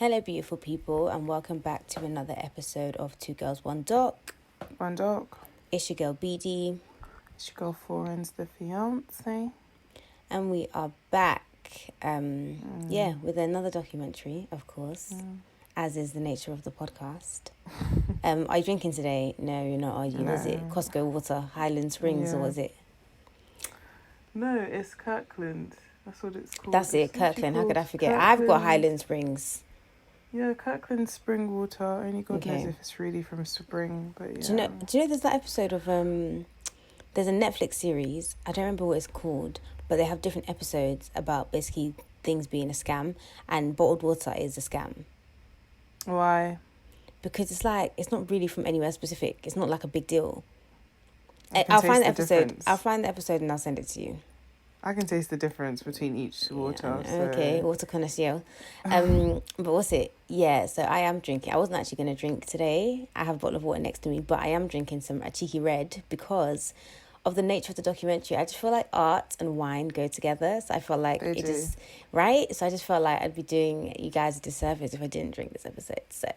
Hello, beautiful people, and welcome back to another episode of Two Girls, One Doc. One Doc. It's your girl, BD. It's your girl, Foreign's the fiance. And we are back, with another documentary, of course, as is the nature of the podcast. Are you drinking today? No, you're not, are you? No. Was it Costco Water, Highland Springs, or was it? No, it's Kirkland. That's what it's called. That's it, Kirkland. How could I forget? I've got Highland Springs. Yeah, Kirkland spring water. Only God knows if it's really from spring, but yeah. Do you know there's that episode of there's a Netflix series, I don't remember what it's called, but they have different episodes about basically things being a scam, and bottled water is a scam. Why? Because it's not really from anywhere specific. It's not like a big deal. I'll find the episode. I'll find the episode and I'll send it to you. I can taste the difference between each water. Yeah, okay, water connoisseur. But what's it? Yeah, so I am drinking. I wasn't actually going to drink today. I have a bottle of water next to me, but I am drinking a cheeky red because of the nature of the documentary. I just feel like art and wine go together. So I feel like right? So I just felt like I'd be doing you guys a disservice if I didn't drink this episode. So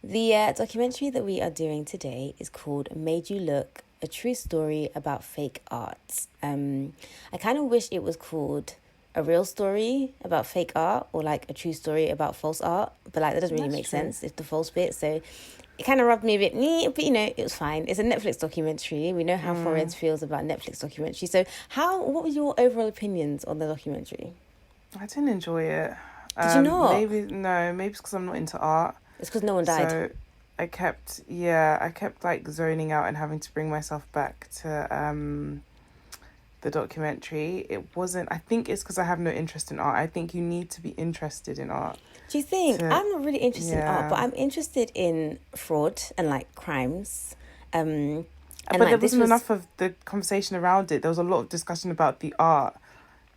the documentary that we are doing today is called Made You Look, a true story about fake art. I kind of wish it was called a real story about fake art or like a true story about false art, but like that doesn't really make sense. It's the false bit, so it kind of rubbed me a bit, but it was fine. It's a Netflix documentary. We know how Florence feels about Netflix documentary. So what were your overall opinions on the documentary? I didn't enjoy it. Did you not? Maybe it's because I'm not into art. It's because no one died. So I kept like zoning out and having to bring myself back to the documentary. It wasn't, I think it's because I have no interest in art. I think you need to be interested in art. Do you think? I'm not really interested in art, but I'm interested in fraud and like crimes. But there wasn't enough of the conversation around it. There was a lot of discussion about the art.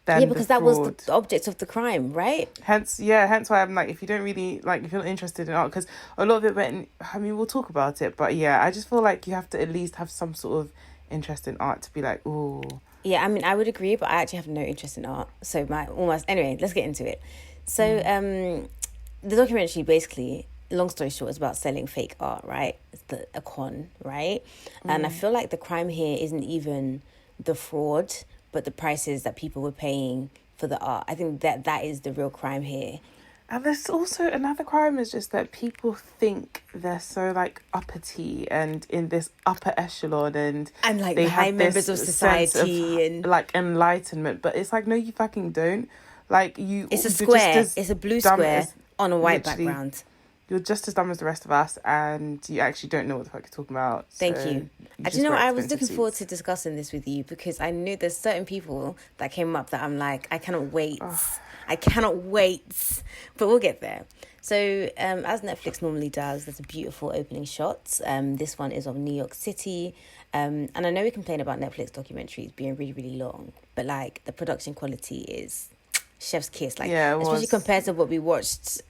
Because that was the object of the crime, right? Hence why I'm like, if you don't really, like, if you're not interested in art, because a lot of it went, we'll talk about it, but yeah, I just feel like you have to at least have some sort of interest in art to be like, ooh. Yeah, I would agree, but I actually have no interest in art. So anyway, let's get into it. So, the documentary basically, long story short, is about selling fake art, right? It's a con, right? And I feel like the crime here isn't even the fraud, but the prices that people were paying for the art. I think that is the real crime here. And there's also another crime is just that people think they're so like uppity and in this upper echelon and like they high members of society and like enlightenment, but it's like, no, you fucking don't. Like it's a square. It's a blue square on a white background. You're just as dumb as the rest of us, and you actually don't know what the fuck you're talking about. Thank you. Do you know, I was looking forward to discussing this with you because I knew there's certain people that came up that I'm like, I cannot wait. I cannot wait. But we'll get there. So, as Netflix normally does, there's a beautiful opening shot. This one is of New York City. And I know we complain about Netflix documentaries being really, really long, but like the production quality is chef's kiss, like especially compared to what we watched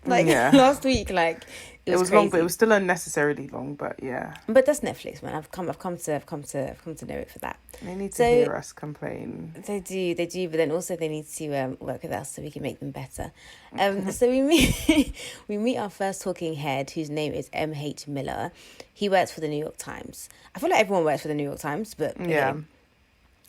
last week. Like it was crazy. Long, but it was still unnecessarily long. But yeah, but that's Netflix, man. I've come to know it for that. They need to hear us complain. They do, but then also they need to work with us so we can make them better. So we meet our first talking head, whose name is M.H. Miller. He works for the New York Times. I feel like everyone works for the New York Times, but yeah.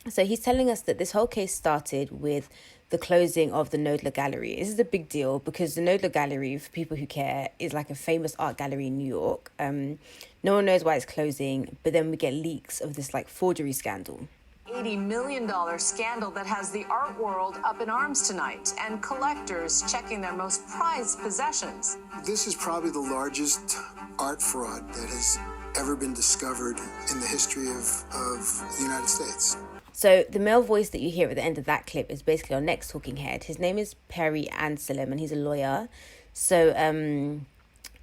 So he's telling us that this whole case started with the closing of the Knoedler Gallery. This is a big deal because the Knoedler Gallery, for people who care, is like a famous art gallery in New York. No one knows why it's closing, but then we get leaks of this like forgery scandal. $80 million scandal that has the art world up in arms tonight and collectors checking their most prized possessions. This is probably the largest art fraud that has ever been discovered in the history of the United States. So the male voice that you hear at the end of that clip is basically our next talking head. His name is Perry Anselm and he's a lawyer. So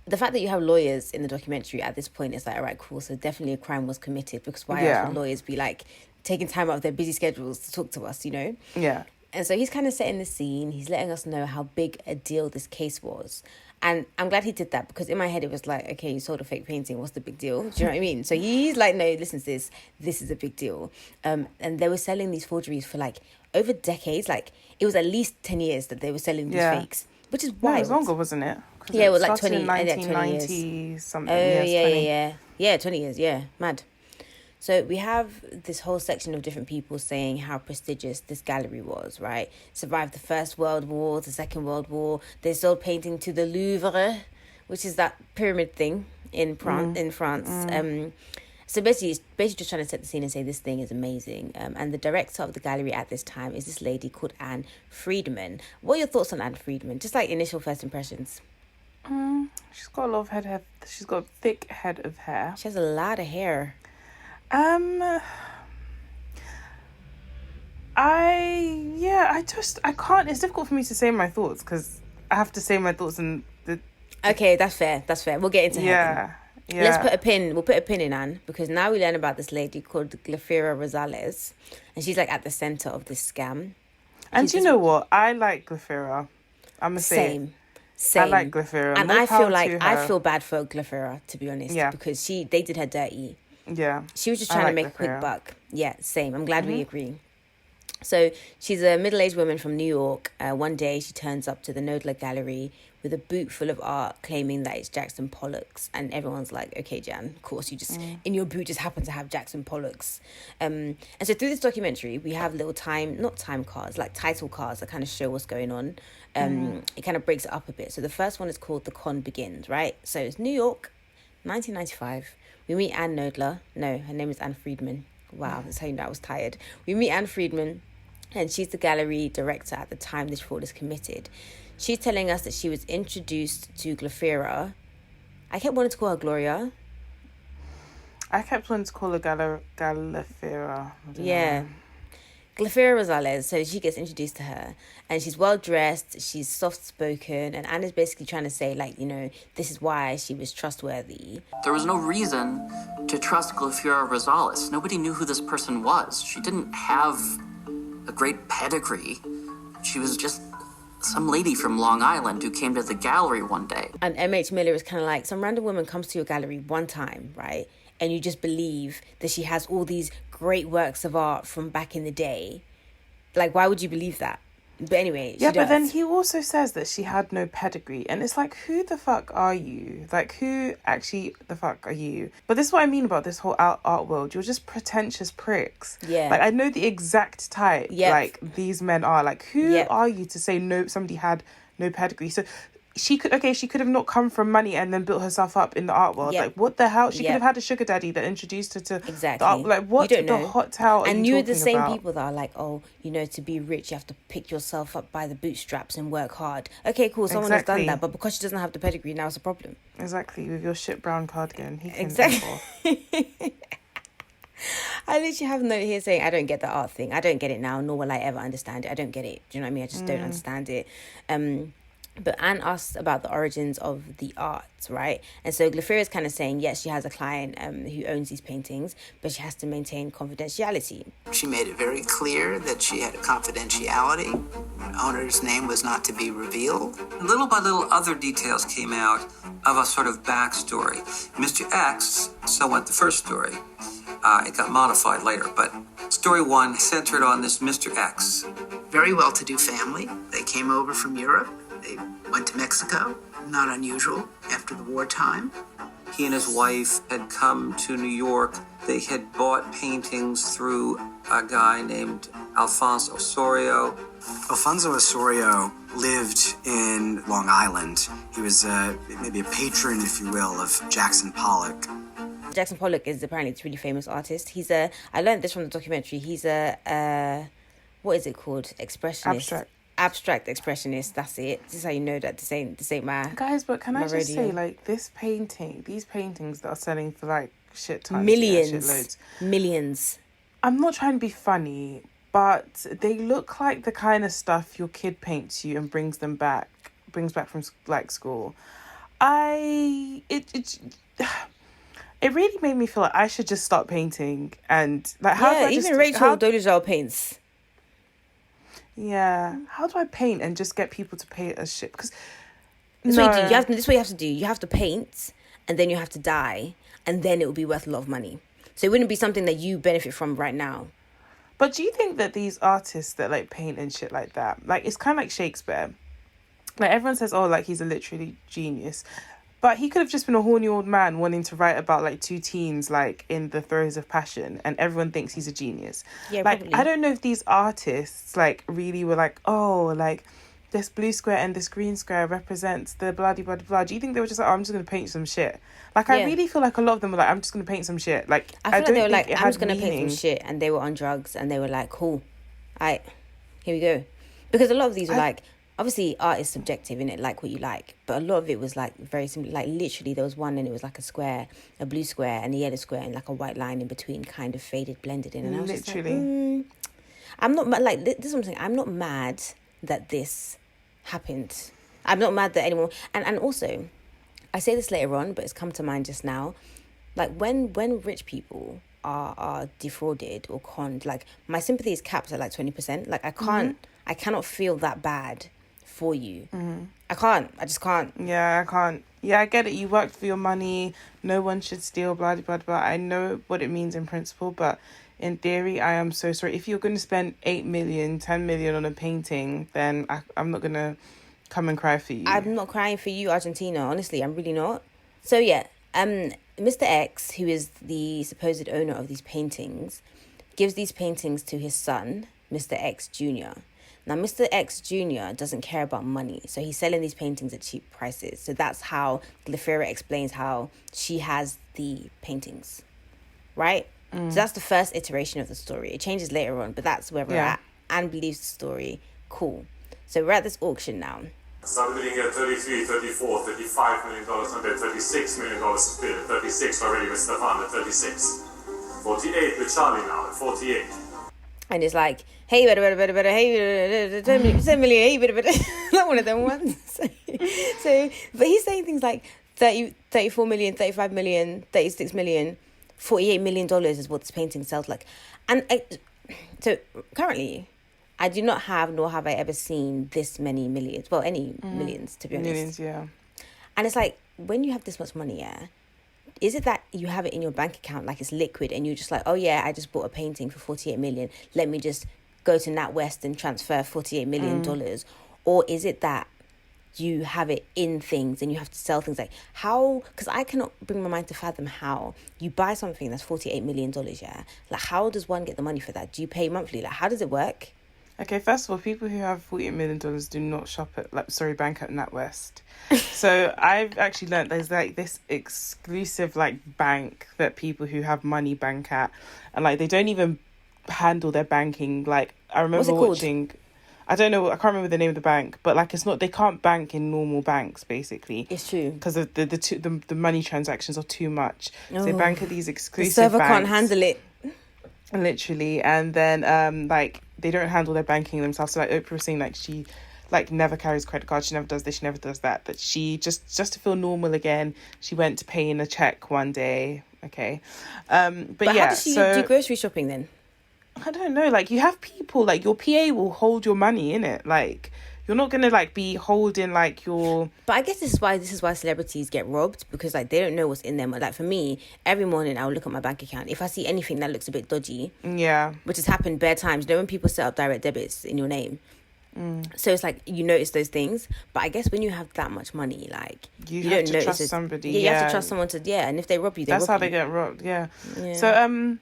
the fact that you have lawyers in the documentary at this point is like, all right, cool. So definitely a crime was committed because why else would lawyers be like taking time out of their busy schedules to talk to us, you know? Yeah. And so he's kind of setting the scene. He's letting us know how big a deal this case was. And I'm glad he did that, because in my head it was like, okay, you sold a fake painting. What's the big deal? Do you know what I mean? So he's like, no, listen to this. This is a big deal. And they were selling these forgeries for like over decades. Like it was at least 10 years that they were selling these fakes, which is wild. No, it was longer, wasn't it? Yeah, it was like 20, 1990 years. Something. Oh, yes, yeah, 20 years, yeah, mad. So we have this whole section of different people saying how prestigious this gallery was, right? Survived the First World War, the Second World War. They sold painting to the Louvre, which is that pyramid thing in France. So basically, it's basically just trying to set the scene and say this thing is amazing. And the director of the gallery at this time is this lady called Anne Friedman. What are your thoughts on Anne Friedman? Just like initial first impressions. She's got a lot of head. She's got a thick head of hair. She has a lot of hair. I can't. It's difficult for me to say my thoughts because I have to say my thoughts in the. Okay, that's fair. We'll get into her. Yeah. Let's put a pin. We'll put a pin in Anne, because now we learn about this lady called Glafira Rosales, and she's like at the center of this scam. And you know what? I like Glafira. I'm gonna say Same. I like Glafira, and I feel bad for Glafira, to be honest. Yeah. Because they did her dirty. Yeah. She was just trying to make a quick buck. Yeah, same. I'm glad we agree. So she's a middle-aged woman from New York. One day she turns up to the Knoedler Gallery with a boot full of art, claiming that it's Jackson Pollock's. And everyone's like, okay, Jan, of course, you just, in your boot just happen to have Jackson Pollock's. And so through this documentary, we have little not time cards, like title cards that kind of show what's going on. It kind of breaks it up a bit. So the first one is called The Con Begins, right? So it's New York, 1995. We meet Anne Knoedler. No, her name is Anne Friedman. Wow, that's how you know I was tired. We meet Anne Friedman, and she's the gallery director at the time this fraud is committed. She's telling us that she was introduced to Glafira. I kept wanting to call her Gloria. I kept wanting to call her Glafira. Yeah. Glafira Rosales, so she gets introduced to her, and she's well dressed, she's soft spoken, and Anna's basically trying to say, like, you know, this is why she was trustworthy. There was no reason to trust Glafira Rosales. Nobody knew who this person was. She didn't have a great pedigree. She was just some lady from Long Island who came to the gallery one day. And M.H. Miller is kind of like, some random woman comes to your gallery one time, right? And you just believe that she has all these great works of art from back in the day. Like, why would you believe that? But anyway, yeah, but then he also says that she had no pedigree, and it's like, who the fuck are you? Like, who actually the fuck are you? But this is what I mean about this whole art world. You're just pretentious pricks. Yeah. Like, I know the exact type. Like, these men are. Like, who are you to say no? Somebody had no pedigree. So she could have not come from money and then built herself up in the art world. Like, what the hell? She could have had a sugar daddy that introduced her to exactly. the art. Like, what the hot hell are and you you're talking the same about? people that are like, oh, you know, to be rich, you have to pick yourself up by the bootstraps and work hard. Okay, cool. Someone has done that, but because she doesn't have the pedigree, now it's a problem. Exactly. With your shit brown cardigan. He can exactly. I literally have a note here saying, I don't get the art thing. I don't get it now, nor will I ever understand it. I don't get it. Do you know what I mean? I just don't understand it. But Anne asked about the origins of the art, right? And so Glafira is kind of saying, yes, she has a client who owns these paintings, but she has to maintain confidentiality. She made it very clear that she had a confidentiality. The owner's name was not to be revealed. Little by little, other details came out of a sort of backstory. Mr. X, so went the first story. It got modified later, but story one centered on this Mr. X. Very well-to-do family. They came over from Europe. They went to Mexico, not unusual after the wartime. He and his wife had come to New York. They had bought paintings through a guy named Alfonso Osorio. Alfonso Osorio lived in Long Island. He was maybe a patron, if you will, of Jackson Pollock. Jackson Pollock is apparently a really famous artist. I learned this from the documentary. He's what is it called? Expressionist. Abstract expressionist, that's it. This is how you know that this ain't my guys. But can I just radio. say, like, these paintings that are selling for like shit tons, millions. I'm not trying to be funny, but they look like the kind of stuff your kid paints you and brings back from like school. It really made me feel like I should just start painting and like how even Rachel Dolezal paints. Yeah. How do I paint and just get people to pay a shit? Because This is what you have to do. You have to paint, and then you have to dye, and then it will be worth a lot of money. So it wouldn't be something that you benefit from right now. But do you think that these artists that like paint and shit like that, like it's kind of like Shakespeare, like everyone says, oh, like he's a literary genius, but he could have just been a horny old man wanting to write about like two teens like in the throes of passion, and everyone thinks he's a genius. Yeah, like probably. I don't know if these artists like really were like, oh, like this blue square and this green square represents the blah blah blah. Do you think they were just like, oh, I'm just gonna paint some shit? Like I really feel like a lot of them were like, I'm just gonna paint some shit. Like I feel like they were like, I'm just gonna meaning. paint some shit, and they were on drugs, and they were like, cool, here we go, because a lot of these were like, obviously art is subjective, innit, like what you like, but a lot of it was like very simple. Like literally there was one and it was like a square, a blue square and a yellow square and like a white line in between, kind of faded, blended in, and I was literally just like, I'm not like, this is what I'm saying, I'm not mad that this happened. I'm not mad that anyone, and also I say this later on, but it's come to mind just now, like when rich people are defrauded or conned, like my sympathy is capped at like 20%. Like I cannot feel that bad for you. I just can't. Yeah, I can't. Yeah, I get it. You worked for your money. No one should steal, blah, blah, blah. I know what it means in principle, but in theory, I am so sorry. If you're going to spend 8 million, 10 million on a painting, then I'm not going to come and cry for you. I'm not crying for you, Argentina. Honestly, I'm really not. So yeah, Mr. X, who is the supposed owner of these paintings, gives these paintings to his son, Mr. X Jr. Now, Mr. X Jr. doesn't care about money, so he's selling these paintings at cheap prices. So that's how Glafira explains how she has the paintings, right? So that's the first iteration of the story. It changes later on, but that's where we're at. Anne believes the story. Cool. So we're at this auction now. Started bidding at 33, 34, 35 million dollars, and then 36 million dollars is bid. 36 already with Stefan at 36. 48 with Charlie now at 48. And it's like, hey, better, hey, 10 million, hey, better. Not one of them ones. So, but he's saying things like 30, 34 million, 35 million, 36 million, $48 million is what this painting sells like. And so currently, I do not have, nor have I ever seen this many millions. Well, any millions, to be honest. Millions, yeah. And it's like, when you have this much money, is it that you have it in your bank account like it's liquid and you're just like, oh yeah, I just bought a painting for 48 million. Let me just go to NatWest and transfer $48 million. Or is it that you have it in things and you have to sell things? Like how, because I cannot bring my mind to fathom how you buy something that's $48 million, yeah? Like how does one get the money for that? Do you pay monthly? Like how does it work? Okay, first of all, people who have $48 million do not shop at, bank at NatWest. So I've actually learned there's like this exclusive like bank that people who have money bank at, and like they don't even handle their banking. Like I remember watching, I don't know, I can't remember the name of the bank, but like it's not, they can't bank in normal banks basically. It's true. Because of the money transactions are too much. So they bank at these exclusive the server banks. Can't handle it. Literally, and then like they don't handle their banking themselves. So like Oprah was saying, like she like never carries credit cards, she never does this, she never does that. But she just to feel normal again, she went to pay in a check one day. Okay, but yeah. How does she do grocery shopping then? I don't know. Like you have people like your PA will hold your money in it. Like you're not gonna like be holding like your. But I guess this is why celebrities get robbed, because like they don't know what's in them. Like for me, every morning I will look at my bank account. If I see anything that looks a bit dodgy, which has happened bare times. You know when people set up direct debits in your name. So it's like you notice those things, but I guess when you have that much money, like you don't have to trust somebody. You have to trust someone to and if they rob you, that's how they get robbed. Yeah. So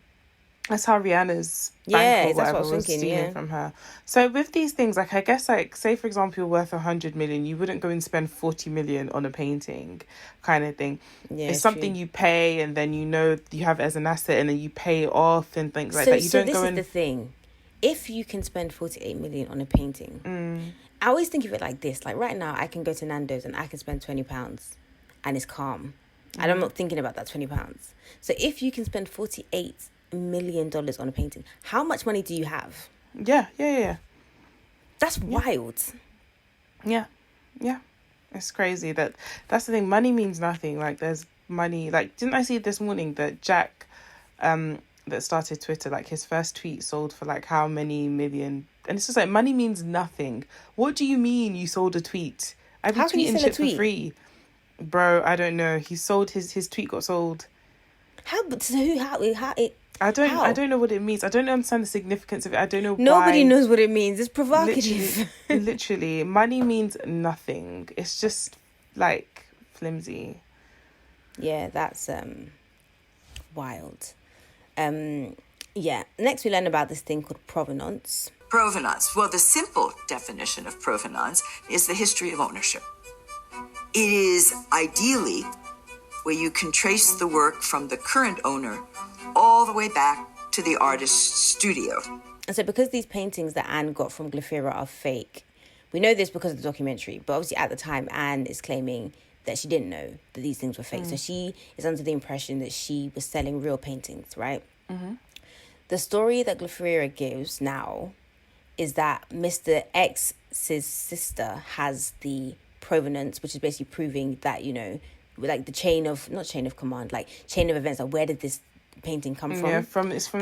that's how Rihanna's bank or whatever was stealing from her. So with these things, like I guess like say for example you're worth 100 million, you wouldn't go and spend 40 million on a painting, kind of thing. Yeah, it's something you pay and then you have it as an asset and then you pay it off and things like that. You don't go and. This is the thing. If you can spend 48 million on a painting, I always think of it like this. Like right now, I can go to Nando's and I can spend £20 and it's calm. And I'm not thinking about that £20. So if you can spend $48 million on a painting, how much money do you have? Yeah. That's wild. Yeah. It's crazy that's the thing. Money means nothing. Like there's money. Like didn't I see this morning that Jack that started Twitter, like his first tweet sold for like how many million, and it's just like money means nothing. What do you mean you sold a tweet? I've been tweeting shit for free, bro. I don't know. He sold his tweet got sold. How it? I don't know what it means. I don't understand the significance of it. I don't know. Nobody knows what it means. It's provocative. Literally, money means nothing. It's just like flimsy. Yeah, that's wild. Yeah. Next, we learn about this thing called provenance. Provenance. Well, the simple definition of provenance is the history of ownership. It is ideally where you can trace the work from the current owner all the way back to the artist's studio. And so because these paintings that Anne got from Glaphyra are fake, we know this because of the documentary, but obviously at the time Anne is claiming that she didn't know that these things were fake. So she is under the impression that she was selling real paintings, right? Mm-hmm. The story that Glaphyra gives now is that Mr. X's sister has the provenance, which is basically proving that, you know, like the chain of events, like where did this painting come from? Yeah, it's from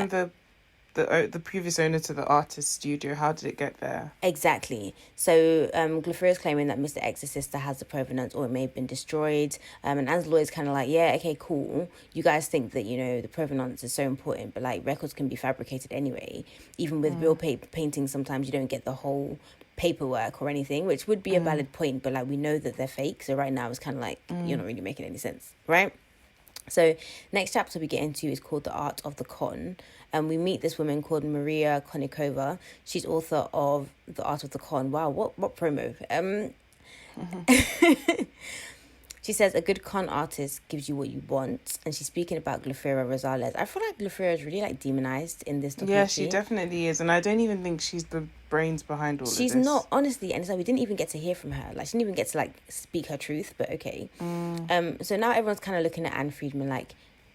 the previous owner to the artist's studio. How did it get there? Exactly. So Glaphyra is claiming that Mr. X's sister has the provenance, or it may have been destroyed. And Anne's lawyer is kind of like, yeah, okay, cool. You guys think that, you know, the provenance is so important, but like records can be fabricated anyway. Even with real paintings, sometimes you don't get the whole paperwork or anything, which would be a valid point, but like we know that they're fake. So right now it's kind of like you're not really making any sense, right? So next chapter we get into is called The Art of the Con, and we meet this woman called Maria Konnikova. She's author of The Art of the Con. Wow, what promo. She says a good con artist gives you what you want, and she's speaking about Glaphyra Rosales. I feel like Glaphyra is really like demonized in this documentary. Yeah, she definitely is, and I don't even think she's the brains behind all of this. She's not, honestly, and it's like we didn't even get to hear from her. Like she didn't even get to like speak her truth, but okay. So now everyone's kind of looking at Anne Friedman like,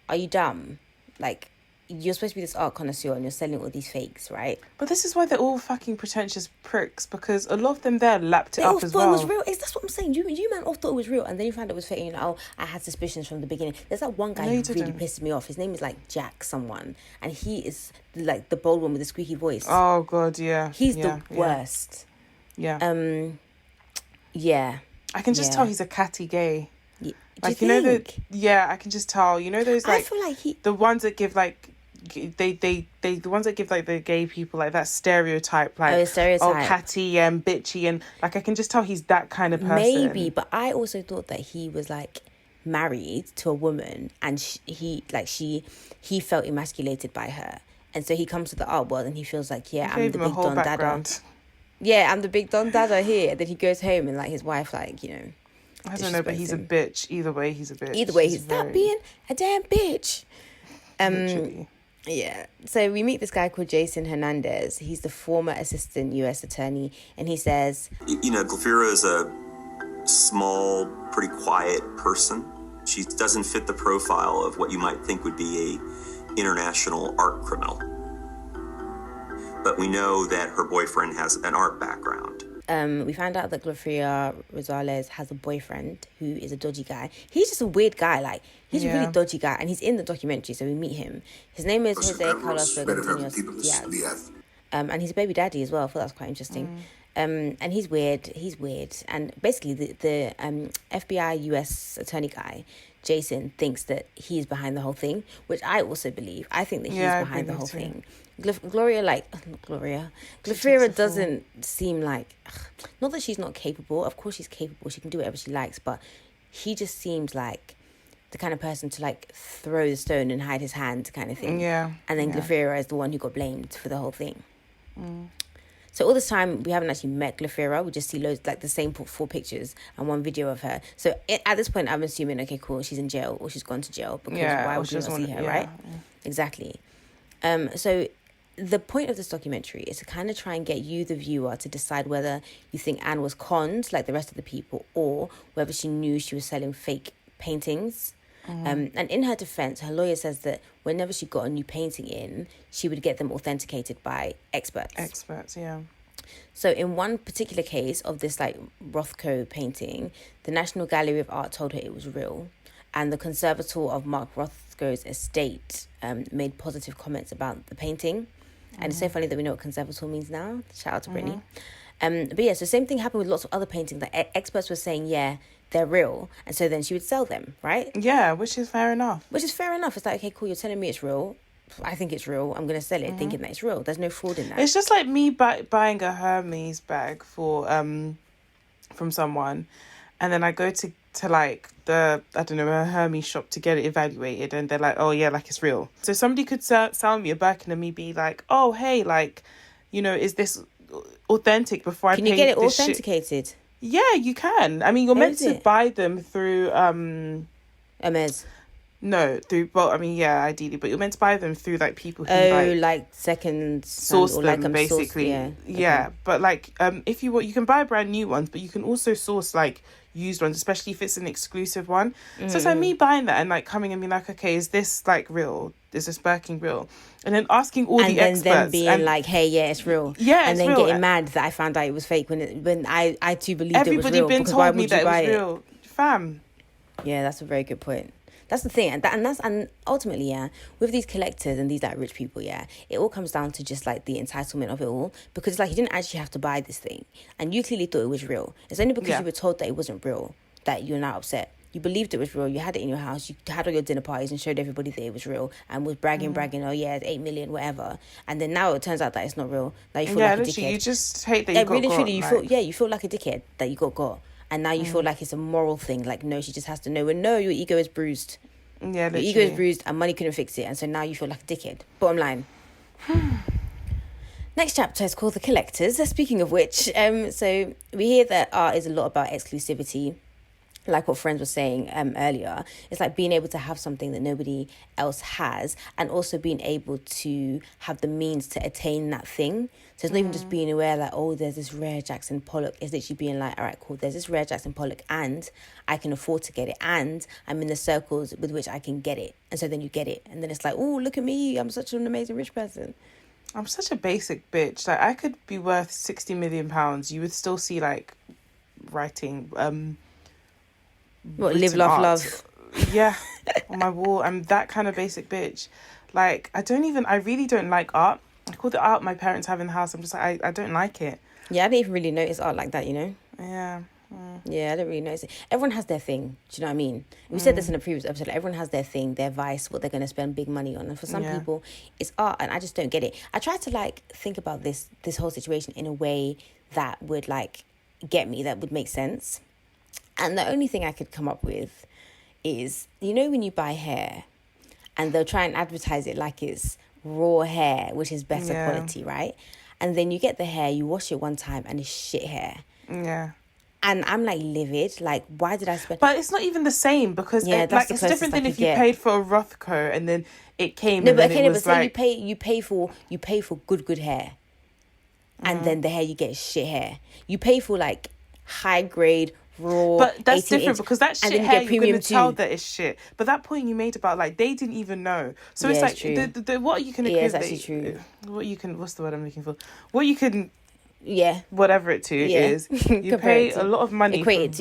are you dumb? Like, you're supposed to be this art connoisseur and you're selling all these fakes, right? But this is why they're all fucking pretentious pricks, because a lot of them there lapped it up as well. They all thought it was real. That's what I'm saying. You man all thought it was real, and then you found it was fake. And you're like, oh, I had suspicions from the beginning. There's that one guy who really pisses me off. His name is like Jack someone, and he is like the bold one with the squeaky voice. Oh God, yeah. He's the worst. Yeah. Yeah. I can just tell he's a catty gay. Like, you know I can just tell. You know those like, I feel like the ones that give like the ones that give like the gay people like that stereotype, like catty and bitchy, and like I can just tell he's that kind of person. Maybe, but I also thought that he was like married to a woman, and he felt emasculated by her, and so he comes to the art world and he feels like, yeah, I'm the big Don Dada. Yeah, I'm the big Don Dada here. Then he goes home and like his wife, like, you know, I don't know, but he's a bitch. Either way, he's a bitch. Either way, stop being a damn bitch. Literally. Yeah. So we meet this guy called Jason Hernandez. He's the former assistant U.S. attorney, and he says, you know, Glaphyra is a small, pretty quiet person. She doesn't fit the profile of what you might think would be a international art criminal. But we know that her boyfriend has an art background. We found out that Glaphyra Rosales has a boyfriend who is a dodgy guy. He's just a weird guy. Like, he's a really dodgy guy, and he's in the documentary, so we meet him. His name is Jose Carlos Diaz. And he's a baby daddy as well. I thought that was quite interesting. And he's weird. And basically, the FBI US attorney guy, Jason, thinks that he's behind the whole thing, which I also believe. I think that he's behind the whole thing. Glaphyra doesn't seem like, not that she's not capable. Of course she's capable. She can do whatever she likes. But he just seems like the kind of person to like throw the stone and hide his hand kind of thing. Yeah. And then Glaphyra is the one who got blamed for the whole thing. So all this time, we haven't actually met Glaphyra. We just see loads, like the same 4 pictures and 1 video of her. So at this point, I'm assuming, okay, cool, she's in jail or she's gone to jail, because why would you not see her, right? Yeah. Exactly. So the point of this documentary is to kind of try and get you, the viewer, to decide whether you think Anne was conned like the rest of the people, or whether she knew she was selling fake paintings. And in her defense, her lawyer says that whenever she got a new painting in, she would get them authenticated by experts. Yeah. So in one particular case of this like Rothko painting, the National Gallery of Art told her it was real, and the conservator of Mark Roscoe's estate made positive comments about the painting. And it's so funny that we know what conservatoire means now. Shout out to Brittany. But yeah, so same thing happened with lots of other paintings. Like experts were saying, yeah, they're real. And so then she would sell them, right? Yeah, which is fair enough. It's like, okay, cool, you're telling me it's real. I think it's real. I'm going to sell it thinking that it's real. There's no fraud in that. It's just like me buying a Hermes bag for from someone. And then I go to like a Hermes shop to get it evaluated, and they're like, oh yeah, like it's real. So somebody could sell me a Birkin and me be like, oh hey, like, you know, is this authentic before I pay? Can you get it authenticated? Yeah, you can. I mean, you're meant to buy them through Hermes. No, ideally, but you're meant to buy them through like people who like second source them, like, basically. Yeah. Okay. But like if you want, you can buy brand new ones, but you can also source like used ones, especially if it's an exclusive one. So it's like me buying that and like coming and being like, okay, is this like real? Is this Birkin real? And then asking all the experts, and then being like, hey, yeah, it's real. Yeah, and it's then real. getting mad that I found out it was fake when I too believed it was real. Everybody been told me that it was real, fam. Yeah, that's a very good point. That's the thing, and ultimately, yeah, with these collectors and these like rich people, yeah, it all comes down to just like the entitlement of it all, because it's like you didn't actually have to buy this thing, and you clearly thought it was real. It's only because you were told that it wasn't real that you're now upset. You believed it was real. You had it in your house. You had all your dinner parties and showed everybody that it was real and was bragging. Oh yeah, it's 8 million, whatever. And then now it turns out that it's not real. Now you feel like a dickhead. You just hate that you got you feel like a dickhead that you got. And now you feel like it's a moral thing. Like, no, she just has to know. And no, your ego is bruised. Yeah, literally. Your ego is bruised and money couldn't fix it. And so now you feel like a dickhead. Bottom line. Next chapter is called The Collectors. Speaking of which, so we hear that art is a lot about exclusivity. Like what Friends was saying earlier. It's like being able to have something that nobody else has, and also being able to have the means to attain that thing. So it's not even just being aware like, oh, there's this rare Jackson Pollock. It's literally being like, all right, cool, there's this rare Jackson Pollock and I can afford to get it, and I'm in the circles with which I can get it. And so then you get it, and then it's like, oh, look at me, I'm such an amazing rich person. I'm such a basic bitch. Like, I could be worth 60 million pounds. You would still see like writing live, laugh, love. Yeah, on my wall. I'm that kind of basic bitch. Like, I really don't like art. I call the art my parents have in the house. I'm just like, I don't like it. Yeah, I didn't even really notice art like that, you know? Yeah. Yeah, I don't really notice it. Everyone has their thing. Do you know what I mean? We said this in a previous episode. Like, everyone has their thing, their vice, what they're going to spend big money on. And for some people, it's art, and I just don't get it. I try to like think about this whole situation in a way that would like get me, that would make sense. And the only thing I could come up with is, you know, when you buy hair and they'll try and advertise it like it's raw hair, which is better quality, right? And then you get the hair, you wash it one time and it's shit hair. Yeah. And I'm like livid. Like, why did I spend? But it's not even the same, because it's different than if you paid for a Rothko and then it came. No, but you pay for good hair, and then the hair you get is shit hair. You pay for like high grade raw. But that's different, because that shit hair you're gonna tell that it's shit. But that point you made about like they didn't even know. So it's like the what you can. Yeah, it's actually true. What you can. What's the word I'm looking for? What you can. Yeah. Whatever it to is, you pay a lot of money equate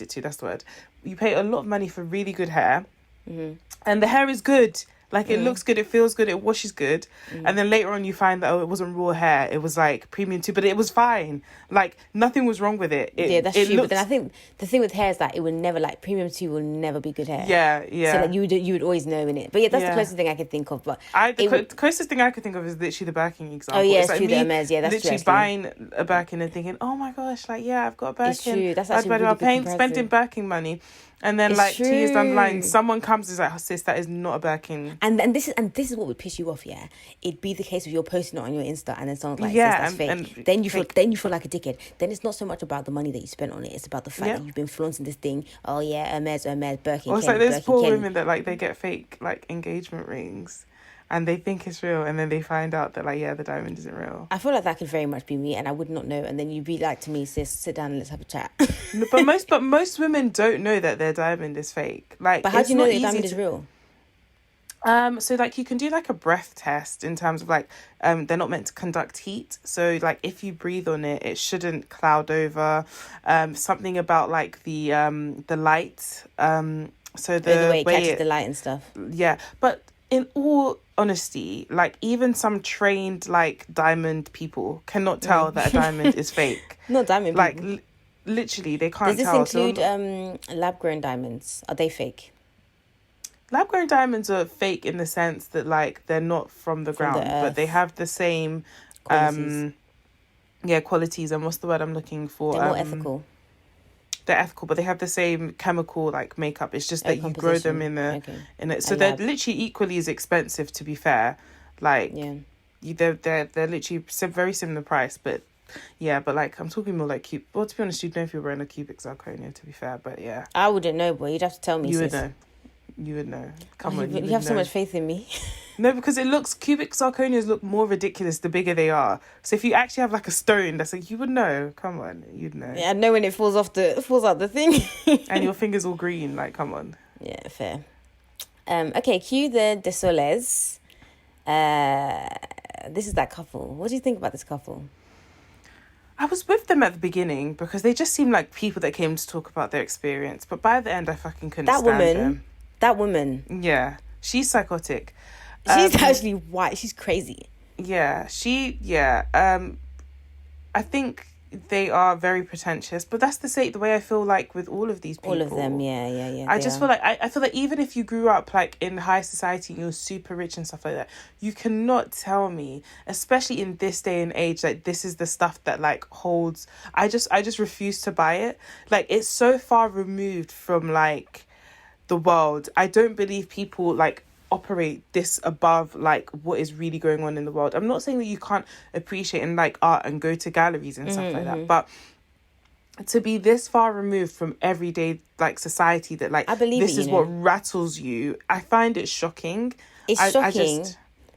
it to. That's the word. You pay a lot of money for really good hair, and the hair is good. Like, it looks good, it feels good, it washes good. And then later on you find that, it wasn't raw hair. It was like premium too, but it was fine. Like, nothing was wrong with it. Yeah, that's true. But then I think the thing with hair is that it would never, like, premium 2 will never be good hair. Yeah, yeah. So like you would always know in it. But yeah, that's the closest thing I could think of. But the closest thing I could think of is literally the Birkin example. Oh yeah, it's like true, the Hermes. Yeah, that's literally true. buying a Birkin and thinking, oh my gosh, like, yeah, I've got a Birkin. It's true. That's actually really good spending Birkin money. And then, like, 2 years down the line, someone comes and is like, oh, sis, that is not a Birkin. And this is what would piss you off, yeah? It'd be the case if you're posting it on your Insta and then someone's like, sis, that's fake. Then you feel like a dickhead. Then it's not so much about the money that you spent on it. It's about the fact that you've been flaunting this thing. Oh, yeah, Hermes, Birkin, Or it's like those poor women that, like, they get fake, like, engagement rings. And they think it's real, and then they find out that, like, yeah, the diamond isn't real. I feel like that could very much be me, and I would not know. And then you'd be like to me, sis, sit down and let's have a chat. but most women don't know that their diamond is fake. Like, but how do you know that your diamond is real? So like you can do like a breath test in terms of like they're not meant to conduct heat. So like if you breathe on it, it shouldn't cloud over. Something about like the light. So the way it catches the light and stuff. Yeah, but in all honesty, like even some trained like diamond people cannot tell that a diamond is fake. Not diamond like people. Literally they can't tell. Does this include lab-grown diamonds? Are they fake? Lab-grown diamonds are fake in the sense that like they're not from the ground, but they have the same qualities. Qualities. And what's the word I'm looking for? They're more ethical. They're ethical, but they have the same chemical like makeup. It's just that you grow them in it. So they're literally equally as expensive. To be fair, like they're literally very similar price. But but like I'm talking more like well, to be honest, you'd know if you're wearing a cubic zirconia. To be fair, but yeah, I wouldn't know, boy. You'd have to tell me. You would know. You would know. Come on, you have so much faith in me. No, because cubic zirconias look more ridiculous the bigger they are. So if you actually have like a stone, that's like, you would know. Come on, you'd know. Yeah, I know when it falls out the thing. And your finger's all green, like, come on. Yeah, fair. Okay, cue the Desoles. This is that couple. What do you think about this couple? I was with them at the beginning because they just seemed like people that came to talk about their experience. But by the end, I fucking couldn't stand them. That woman. Yeah, she's psychotic. She's actually white. She's crazy. Yeah, I think they are very pretentious, but that's the way I feel like with all of these people. All of them, yeah. I just feel like I feel like even if you grew up like in high society and you're super rich and stuff like that, you cannot tell me, especially in this day and age, like this is the stuff that like holds. I just refuse to buy it. Like it's so far removed from like the world. I don't believe people like operate this above like what is really going on in the world. I'm not saying that you can't appreciate and like art and go to galleries and stuff like that, but to be this far removed from everyday like society that like I believe this is what rattles you, I find it shocking. It's shocking,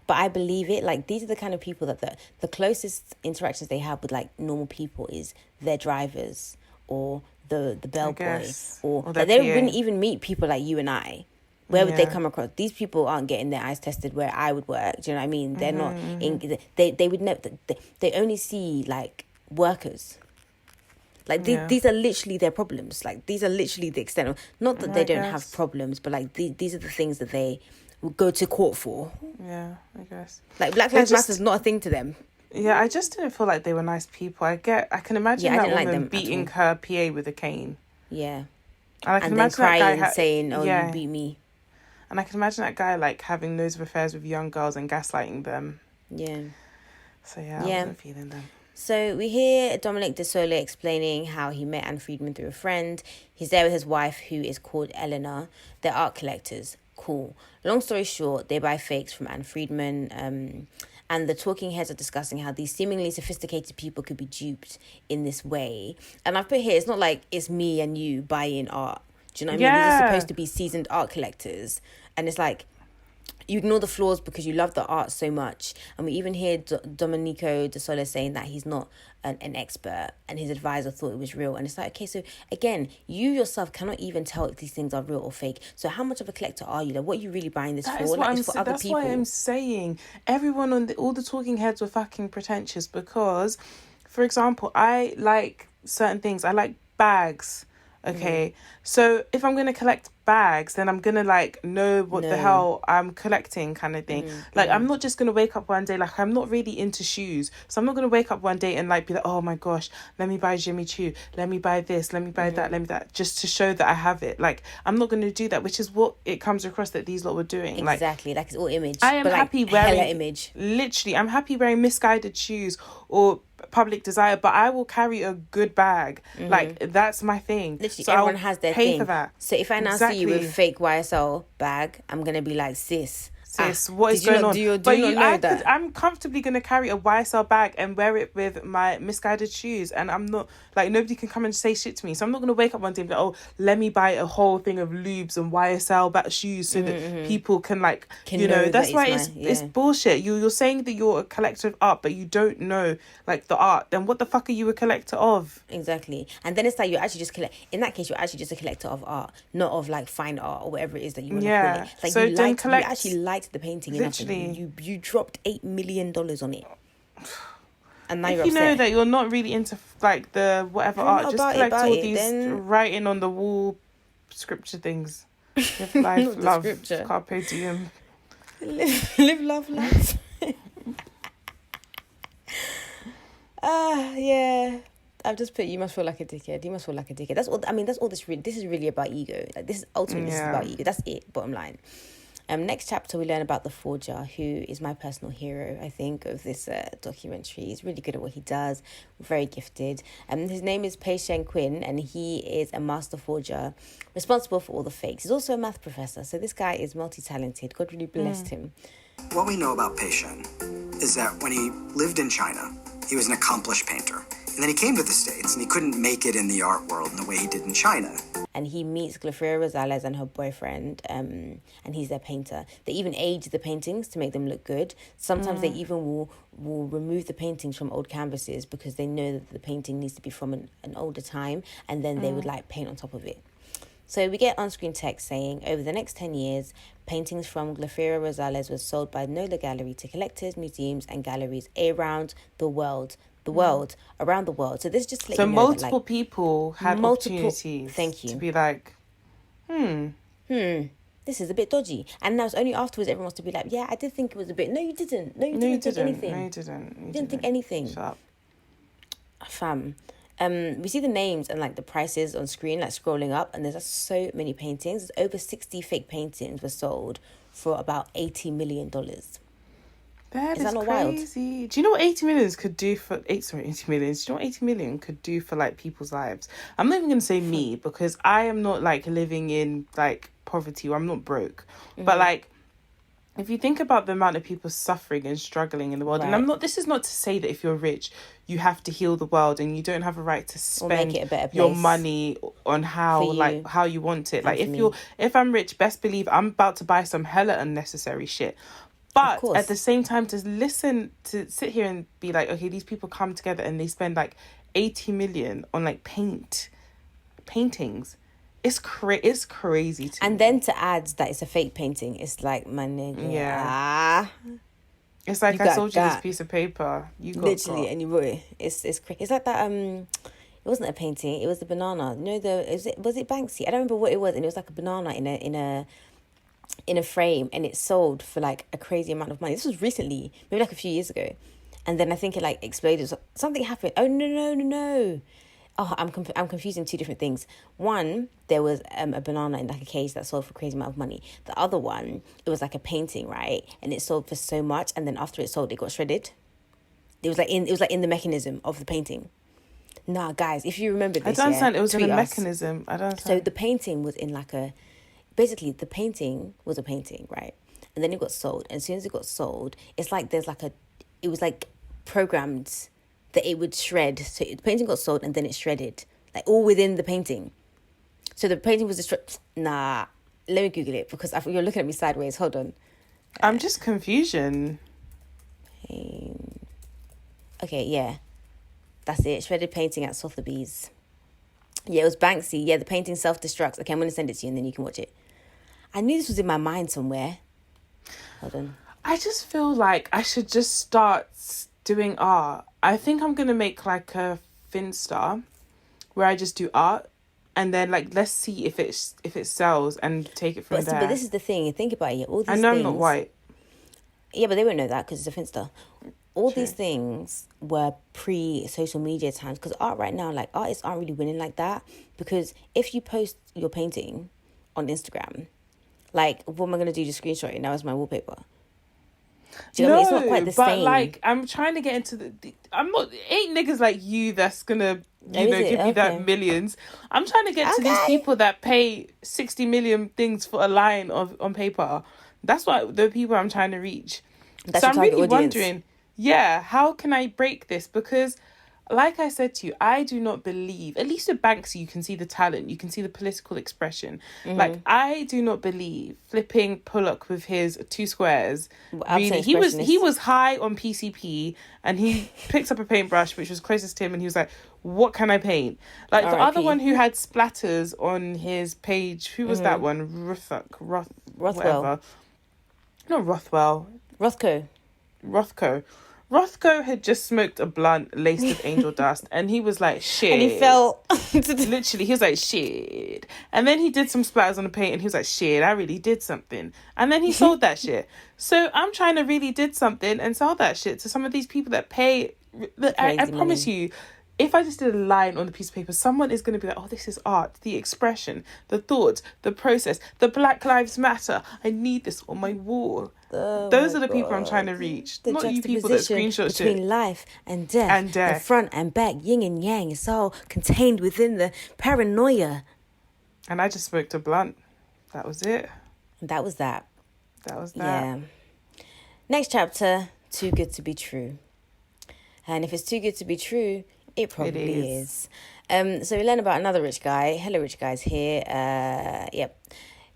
but I believe it. Like these are the kind of people that the closest interactions they have with like normal people is their drivers or the bellboy or like, they wouldn't even meet people like you and I. Where would they come across? These people aren't getting their eyes tested where I would work. Do you know what I mean? They're not in. They would never. They only see like workers. Like these are literally their problems. Like these are literally the extent of, not that they don't have problems, but like these are the things that they will go to court for. Yeah, I guess. Like Black Lives Matter is not a thing to them. Yeah, I just didn't feel like they were nice people. I can imagine that woman beating her PA with a cane. Yeah. And then crying and saying, "Oh, you beat me." And I can imagine that guy like having loads of affairs with young girls and gaslighting them. Yeah. So I wasn't feeling them. So we hear Dominic De Sole explaining how he met Anne Friedman through a friend. He's there with his wife, who is called Eleanor. They're art collectors. Cool. Long story short, they buy fakes from Anne Friedman. And the talking heads are discussing how these seemingly sophisticated people could be duped in this way. And I've put here, it's not like it's me and you buying art. Do you know what I mean? These are supposed to be seasoned art collectors. And it's like, you ignore the flaws because you love the art so much. And we even hear Domenico De Sole saying that he's not an expert and his advisor thought it was real. And it's like, okay, so again, you yourself cannot even tell if these things are real or fake. So how much of a collector are you? Like, what are you really buying this for? Like, it's for other people. That's why I'm saying everyone all the talking heads were fucking pretentious because, for example, I like certain things. I like bags. Okay, so if I'm going to collect bags, then I'm going to like know what the hell I'm collecting kind of thing. Like I'm not just going to wake up one day, like I'm not really into shoes. So I'm not going to wake up one day and like be like, oh my gosh, let me buy Jimmy Choo. Let me buy this. Let me buy that. Let me that. Just to show that I have it. Like I'm not going to do that, which is what it comes across that these lot were doing. Exactly, like it's all image. I am happy wearing image. Literally, I'm happy wearing Missguided shoes or Public Desire, but I will carry a good bag. Like that's my thing. Literally, so everyone has their thing. For that. So if I now see you with a fake YSL bag, I'm gonna be like, sis, what is going on? Do you know that? I'm comfortably going to carry a YSL bag and wear it with my Missguided shoes, and I'm not like, nobody can come and say shit to me. So I'm not going to wake up one day and be like, oh, let me buy a whole thing of lubes and YSL shoes so that people can like, you know, that's why it's bullshit. You're saying that you're a collector of art, but you don't know like the art. Then what the fuck are you a collector of? Exactly. And then it's like you're actually just in that case, you're actually just a collector of art, not of like fine art or whatever it is that you want to call it. Like so you actually liked the painting. Literally, you dropped $8 million on it, and now you're upset. You know that you're not really into like the whatever art. Just collect all these writing on the wall scripture things. Live life, Not the love, scripture. carpe diem. Live, love, life. Yeah. I've just put, you must feel like a dickhead. You must feel like a dickhead. That's all. I mean, that's all this is really about ego. Like, this is ultimately this is about ego. That's it. Bottom line. Next chapter, we learn about the forger, who is my personal hero, I think, of this documentary. He's really good at what he does, very gifted. His name is Pei Shen Quinn, and he is a master forger responsible for all the fakes. He's also a math professor, so this guy is multi-talented. God really blessed him. What we know about Pei Shen is that when he lived in China, he was an accomplished painter. And then he came to the States, and he couldn't make it in the art world in the way he did in China. And he meets Glafira Rosales and her boyfriend, and he's their painter. They even age the paintings to make them look good. Sometimes they even will remove the paintings from old canvases because they know that the painting needs to be from an older time, and then they would like paint on top of it. So we get on-screen text saying, over the next 10 years, paintings from Glafira Rosales were sold by Nola Gallery to collectors, museums, and galleries around the world. Around the world. So this just to let So you know multiple people had opportunities thank you. to be like, this is a bit dodgy. And now it's only afterwards everyone wants to be like, yeah, I did think it was a bit. No, you didn't. No, you didn't think anything. No, you didn't. You didn't think anything. Shut up. Fam. We see the names and like the prices on screen, like scrolling up, and there's just so many paintings. There's over 60 fake paintings were sold for about $80 million. That is that not crazy. Wild? Do you know what 80 million could do for 80 million? Do you know what 80 million could do for like people's lives? I'm not even gonna say me because I am not like living in like poverty or I'm not broke. But like if you think about the amount of people suffering and struggling in the world, and this is not to say that if you're rich you have to heal the world and you don't have a right to spend your money on how you want it. Like if I'm rich, best believe I'm about to buy some hella unnecessary shit. But at the same time, to sit here and be like, okay, these people come together and they spend like 80 million on like paintings. It's crazy to me. And then to add that it's a fake painting, it's like, my nigga. Yeah. It's like I sold you this piece of paper. You got literally, and you wrote it. It's crazy. It's like that. It wasn't a painting. It was the banana. You know was it Banksy? I don't remember what it was, and it was like a banana in a frame, and it sold for like a crazy amount of money. This was recently, maybe like a few years ago, and then I think it like exploded. Something happened. Oh no! Oh, I'm confusing two different things. One, there was a banana in like a cage that sold for a crazy amount of money. The other one, it was like a painting, right? And it sold for so much, and then after it sold, it got shredded. It was like in the mechanism of the painting. Nah, guys, if you remember this, I don't understand. It was in a mechanism. I don't understand. So the painting was in like a. Basically, the painting was a painting, right? And then it got sold. And as soon as it got sold, it's like there's like it was like programmed that it would shred. So the painting got sold and then it shredded. Like all within the painting. So the painting was destroyed. Nah, let me Google it because you're looking at me sideways. Hold on. I'm just confusion. Okay, yeah. That's it. Shredded painting at Sotheby's. Yeah, it was Banksy. Yeah, the painting self-destructs. Okay, I'm going to send it to you and then you can watch it. I knew this was in my mind somewhere. Hold on. I just feel like I should just start doing art. I think I'm going to make like a Finsta where I just do art and then like let's see if it sells and take it from there. But this is the thing. Think about it. All these I know things, I'm not white. Yeah, but they won't know that because it's a Finsta. All these things were pre-social media times because art right now, like artists aren't really winning like that because if you post your painting on Instagram, like what am I going to do? Just screenshot it now as my wallpaper. Do you know what I mean? It's not quite the same. But like I'm trying to get into ain't niggas like you that's going to, give me that millions. I'm trying to get to these people that pay 60 million things for a line on paper. That's what the people I'm trying to reach. That's so I'm really audience. Wondering, yeah, how can I break this? Because like I said to you, I do not believe, at least with Banksy, you can see the talent, you can see the political expression. Mm-hmm. Like, I do not believe flipping Pollock with his 2 squares. Really, he was high on PCP and he picked up a paintbrush, which was closest to him, and he was like, what can I paint? Like, the other one who had splatters on his page, who was that one? Rothwell. Not Rothwell. Rothko. Rothko had just smoked a blunt laced with angel dust, and he was like, shit. And he fell. Literally, he was like, shit. And then he did some splatters on the paint, and he was like, shit, I really did something. And then he sold that shit. So I'm trying to really did something and sell that shit to some of these people that pay. I promise you, if I just did a line on the piece of paper, someone is going to be like, oh, this is art. The expression, the thought, the process, the Black Lives Matter. I need this on my wall. Those are the people I'm trying to reach. The not you people that screenshot between shit. life and death. The front and back, yin and yang. It's all contained within the paranoia. And I just smoked a blunt. That was it. That was that. That was that. Yeah. Next chapter, Too Good to Be True. And if it's too good to be true, it probably is. So we learn about another rich guy. Hello, rich guys here. Yep.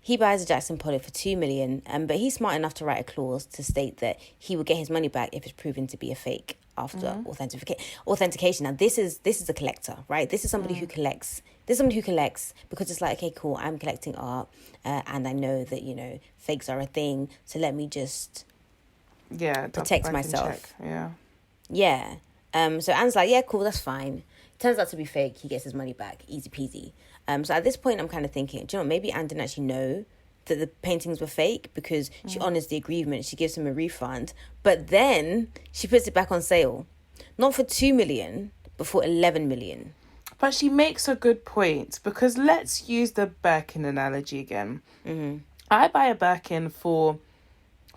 He buys a Jackson Pollock for $2 million, but he's smart enough to write a clause to state that he will get his money back if it's proven to be a fake after authentication. Now, this is a collector, right? This is somebody who collects. This is somebody who collects because it's like, okay, cool, I'm collecting art, and I know that, you know, fakes are a thing, so let me just protect myself. Yeah. So Anne's like, yeah, cool, that's fine. Turns out to be fake. He gets his money back. Easy peasy. So at this point, I'm kind of thinking, do you know what? Maybe Anne didn't actually know that the paintings were fake because she honors the agreement. She gives him a refund. But then she puts it back on sale. Not for $2 million, but for $11 million. But she makes a good point because let's use the Birkin analogy again. Mm-hmm. I buy a Birkin for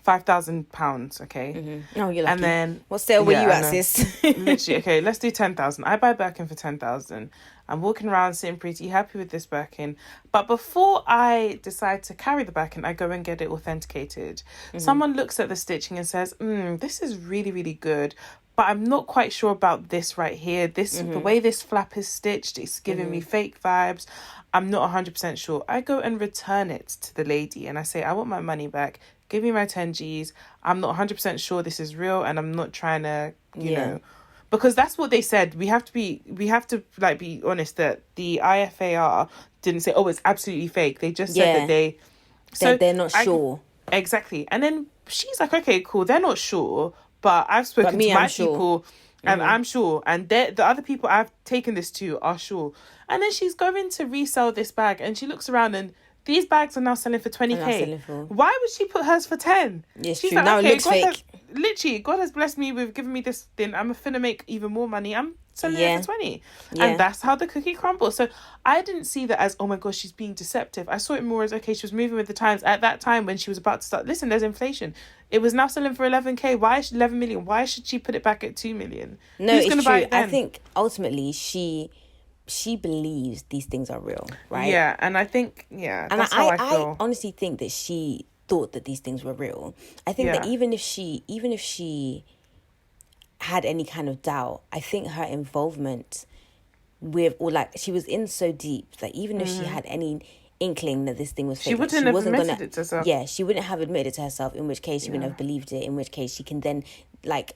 £5,000, okay? Mm-hmm. Oh, you're lucky. And then what sale were you at, sis? Literally, okay, let's do 10,000. I buy Birkin for 10,000. I'm walking around sitting pretty happy with this Birkin. But before I decide to carry the Birkin, I go and get it authenticated. Mm-hmm. Someone looks at the stitching and says, this is really, really good. But I'm not quite sure about this right here. The way this flap is stitched, it's giving me fake vibes. I'm not 100% sure. I go and return it to the lady and I say, I want my money back. Give me my 10 G's. I'm not 100% sure this is real and I'm not trying to, you know, because that's what they said. We have to be honest that the IFAR didn't say, oh, it's absolutely fake. They just said that they're not sure. Exactly. And then she's like, okay, cool. They're not sure, but I've spoken to my people and I'm sure. And the other people I've taken this to are sure. And then she's going to resell this bag and she looks around and these bags are now selling for 20k. Why would she put hers for 10? Yes, she's true. Like, now okay, it looks fake. Literally, God has blessed me with giving me this thing. I'm finna make even more money. I'm selling it for 20. And that's how the cookie crumbles. So I didn't see that as, oh my gosh, she's being deceptive. I saw it more as, okay, she was moving with the times. At that time when she was about to start, listen, there's inflation. It was now selling for 11k. Why is 11 million? Why should she put it back at 2 million? No, it's true. I think ultimately she believes these things are real, right? Yeah, and I think, that's how I feel. I honestly think that she thought that these things were real. I think that even if she had any kind of doubt, I think her involvement with, or like she was in so deep that even if she had any inkling that this thing was fake, she wouldn't have admitted it to herself. Yeah, she wouldn't have admitted it to herself, in which case she wouldn't have believed it, in which case she can then like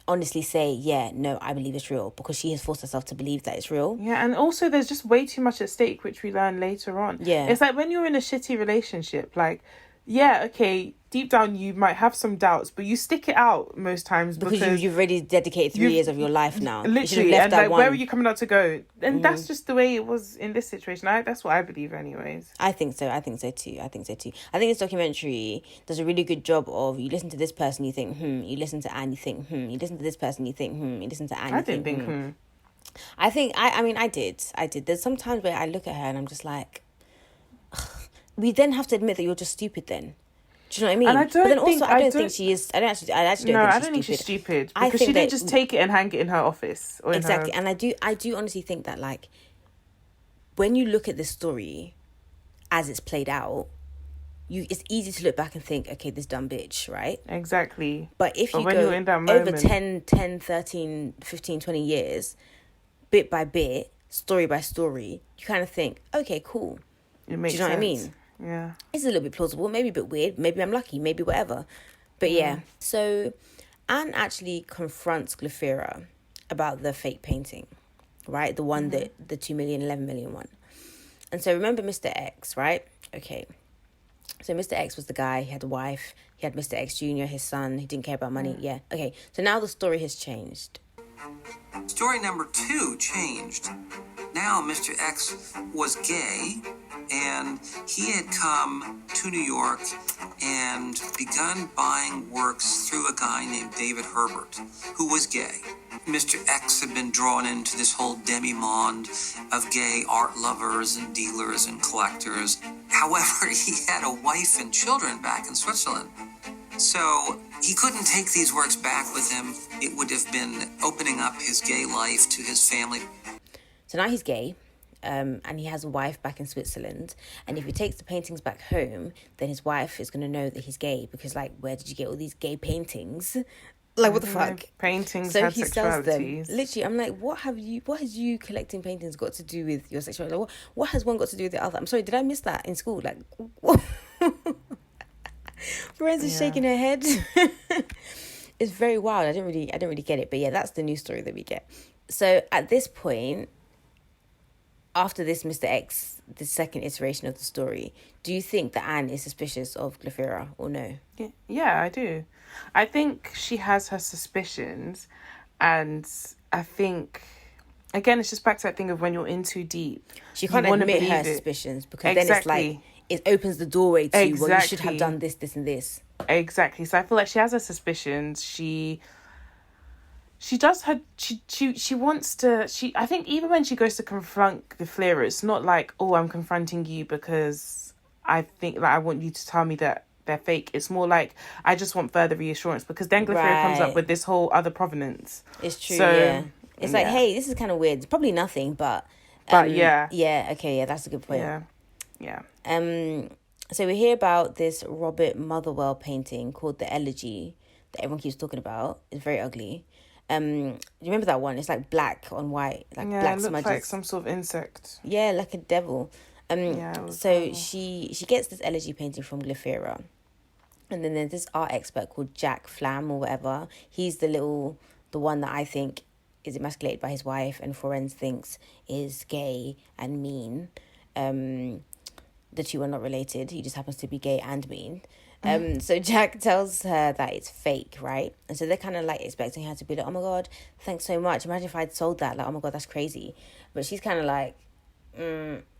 honestly say, yeah, no, I believe it's real, because she has forced herself to believe that it's real. Yeah, and also there's just way too much at stake, which we learn later on. Yeah. It's like when you're in a shitty relationship, like, yeah, okay, deep down you might have some doubts, but you stick it out most times because you've already dedicated 3 years of your life now. Literally, and like, where are you coming out to go? And that's just the way it was in this situation. That's what I believe anyways. I think so too. I think this documentary does a really good job of, you listen to this person, you think, you listen to Anne, you think, you listen to this person, you think, you listen to Anne, I didn't think, I think, I did. There's some times where I look at her and I'm just like, we then have to admit that you're just stupid then. Do you know what I mean? And I don't think she is. I actually don't think she's stupid. Because she didn't just take it and hang it in her office. Or exactly. And I do honestly think that, like, when you look at this story as it's played out, it's easy to look back and think, okay, this dumb bitch, right? Exactly. But if you go over 10, 13, 15, 20 years, bit by bit, story by story, you kind of think, okay, cool. It makes sense. Do you know what I mean? Yeah. It's a little bit plausible, maybe a bit weird, maybe I'm lucky, maybe whatever. But yeah. So Anne actually confronts Glafira about the fake painting, right? The one that the 2 million, 11 million one. And so remember Mr. X, right? Okay. So Mr. X was the guy, he had a wife, he had Mr. X Jr., his son, he didn't care about money. Yeah, okay. So now the story has changed. Story number 2 changed. Now Mr. X was gay, and he had come to New York and begun buying works through a guy named David Herbert, who was gay. Mr. X had been drawn into this whole demi-monde of gay art lovers and dealers and collectors. However, he had a wife and children back in Switzerland. So he couldn't take these works back with him. It would have been opening up his gay life to his family. So now he's gay, and he has a wife back in Switzerland. And if he takes the paintings back home, then his wife is going to know that he's gay, because, like, where did you get all these gay paintings? Like, what the fuck? Paintings so have he sells them. sexualities. Literally, I'm like, what has you collecting paintings got to do with your sexuality? Like, what has one got to do with the other? I'm sorry, did I miss that in school? Like, what? Ferenz is shaking her head. It's very wild. I don't really get it. But yeah, that's the news story that we get. So at this point, after this Mr. X, the second iteration of the story, do you think that Anne is suspicious of Glaphyra or no? Yeah, I do. I think she has her suspicions, and I think, again, it's just back to that thing of when you're in too deep. She can't admit her suspicions, because then it's like, it opens the doorway to, well, you should have done this, this, and this. Exactly. So I feel like she has her suspicions. She does her, she wants to, I think even when she goes to confront Glaphyra, it's not like, oh, I'm confronting you because I think that I want you to tell me that they're fake. It's more like, I just want further reassurance, because then Glaphyra comes up with this whole other provenance. It's true, yeah. It's like, hey, this is kind of weird. It's probably nothing, but yeah. Yeah, okay, yeah, that's a good point. Yeah. So we hear about this Robert Motherwell painting called The Elegy that everyone keeps talking about. It's very ugly. You remember that one? It's like black on white, like black it smudges. looks like some sort of insect. Yeah, like a devil. So horrible. she gets this Elegy painting from Glaphyra, and then there's this art expert called Jack Flam or whatever. He's the one that I think is emasculated by his wife, and Ferenz thinks is gay and mean. The two are not related. He just happens to be gay and mean. So Jack tells her that it's fake, right? And so they're kind of like expecting her to be like, oh my God, thanks so much. Imagine if I'd sold that. Like, oh my God, that's crazy. But she's kind of like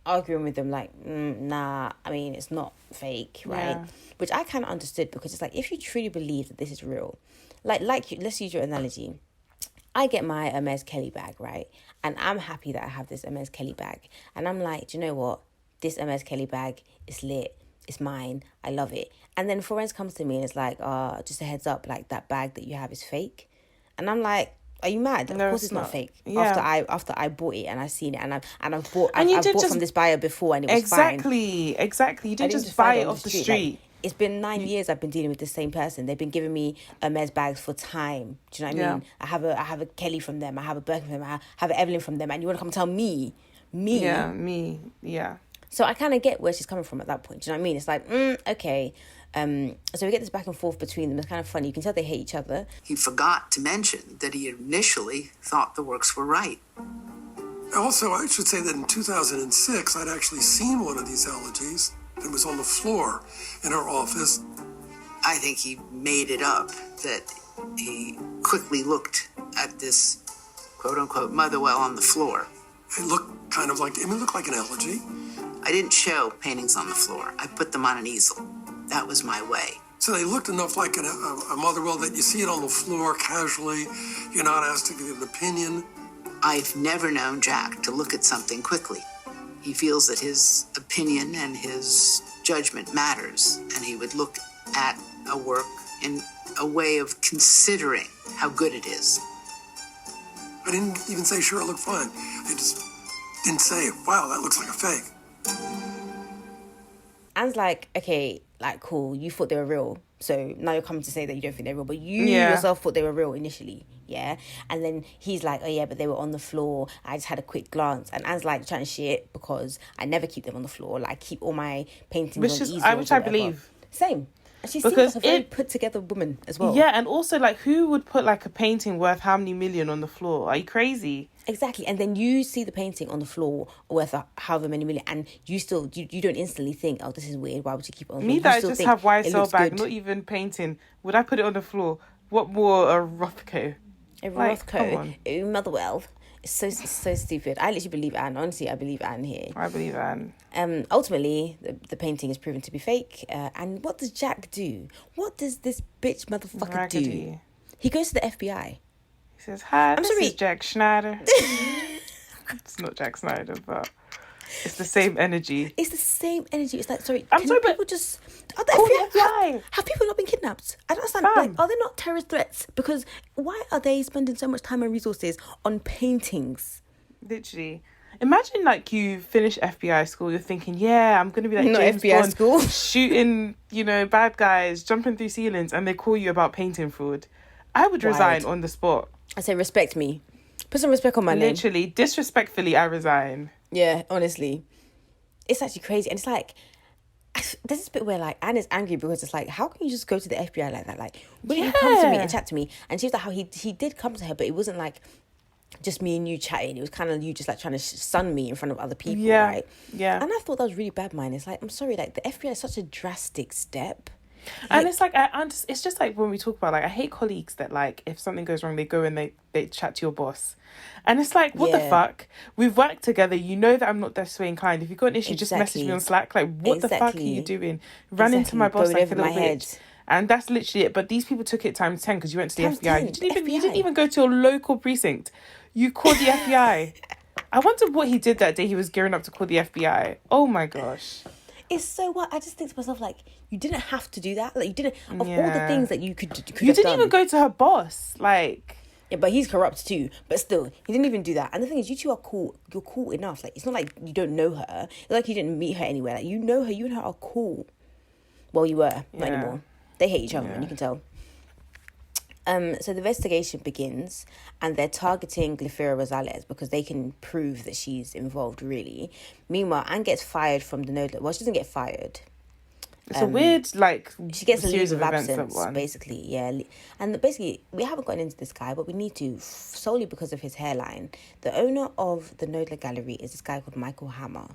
arguing with them like, nah, I mean, it's not fake, right? Yeah. Which I kind of understood, because it's like, if you truly believe that this is real, like let's use your analogy. I get my Hermes Kelly bag, right? And I'm happy that I have this Hermes Kelly bag. And I'm like, do you know what? This Hermes Kelly bag is lit. It's mine. I love it. And then Ferenz comes to me and it's like, just a heads up, like, that bag that you have is fake. And I'm like, are you mad? No, of course it's not fake. Yeah. After I bought it and I've seen it and I've bought from this buyer before and it was fine. Exactly. You didn't just buy it off the street. Like, it's been 9 years I've been dealing with the same person. They've been giving me Hermes bags for time. Do you know what I mean? I have a Kelly from them. I have a Birkin from them. I have an Evelyn from them. And you want to come tell me? Yeah, me. Yeah. So I kind of get where she's coming from at that point. Do you know what I mean? It's like, okay. So we get this back and forth between them. It's kind of funny. You can tell they hate each other. He forgot to mention that he initially thought the works were right. Also, I should say that in 2006, I'd actually seen one of these elegies. It was on the floor in her office. I think he made it up, that he quickly looked at this quote-unquote Motherwell on the floor. It looked kind of like, it looked like an elegy. I didn't show paintings on the floor. I put them on an easel. That was my way. So they looked enough like a Motherwell that you see it on the floor casually. You're not asked to give an opinion. I've never known Jack to look at something quickly. He feels that his opinion and his judgment matters, and he would look at a work in a way of considering how good it is. I didn't even say, sure, it looked fine. I just didn't say, wow, that looks like a fake. Anne's like, okay, like, cool, you thought they were real. So now you're coming to say that you don't think they're real, but you yourself thought they were real initially, yeah? And then he's like, oh yeah, but they were on the floor. I just had a quick glance. And Anne's like, trying shit, because I never keep them on the floor. Like, I keep all my paintings on easels. Which I believe. Same. She seems like a very put together woman as well. Yeah, and also like who would put like a painting worth how many million on the floor? Are you crazy? Exactly. And then you see the painting on the floor worth however many million, and you still you don't instantly think, oh, this is weird, why would you keep it on the floor? Me that I just have YSL bag, good. not even painting. Would I put it on the floor? What more a Rothko? A Rothko, Motherwell. It's so stupid. I literally believe Anne. Honestly, I believe Anne here. I believe Anne. Ultimately, the painting is proven to be fake. And what does Jack do? What does this bitch motherfucker do? He goes to the FBI. He says, "Hi, this is Jack Schneider." It's not Jack Schneider, but it's the same energy. It's the same energy. It's like, sorry, I'm sorry, people but just... Have people not been kidnapped? I don't understand. Like, are they not terrorist threats? Because why are they spending so much time and resources on paintings? Literally. Imagine like you finish FBI school, you're thinking, yeah, I'm going to be like not James FBI Bond, school. shooting, bad guys, jumping through ceilings, and they call you about painting fraud. I would resign on the spot. I say, respect me. Put some respect on my name. Literally, disrespectfully, I resign. Yeah, honestly. It's actually crazy. And it's like, there's this bit where like Anne is angry because it's like, how can you just go to the FBI like that? Like, wouldn't you come to me and chat to me? And she was like, how he did come to her, but it wasn't like just me and you chatting. It was kind of you just like trying to sun me in front of other people, right? Yeah. And I thought that was really bad, mine. It's like, I'm sorry, like the FBI is such a drastic step. And it's like, it's just like when we talk about, like, I hate colleagues that, like, if something goes wrong, they go and they chat to your boss. And it's like, what the fuck? We've worked together. You know that I'm not this way inclined. If you've got an issue, just message me on Slack. Like, what the fuck are you doing? Run into my boss like a little bitch. And that's literally it. But these people took it times 10 because you went to the FBI. You didn't even go to a local precinct. You called the FBI. I wonder what he did that day he was gearing up to call the FBI. Oh my gosh. It's so what I just think to myself, like, you didn't have to do that. Like, you didn't, of all the things that you could you didn't even go to her boss. Like, yeah, but he's corrupt too. But still, he didn't even do that. And the thing is, you two are cool. You're cool enough. Like, it's not like you don't know her. It's like you didn't meet her anywhere. Like, you know her. You and her are cool. Well, you were. Not anymore. They hate each other, and you can tell. So the investigation begins, and they're targeting Glafira Rosales because they can prove that she's involved, really. Meanwhile, Anne gets fired from the Node. Well, she doesn't get fired. It's a weird, like, she gets a leave of absence, basically, yeah. And basically, we haven't gotten into this guy, but we need to, solely because of his hairline. The owner of the Nodler Gallery is this guy called Michael Hammer.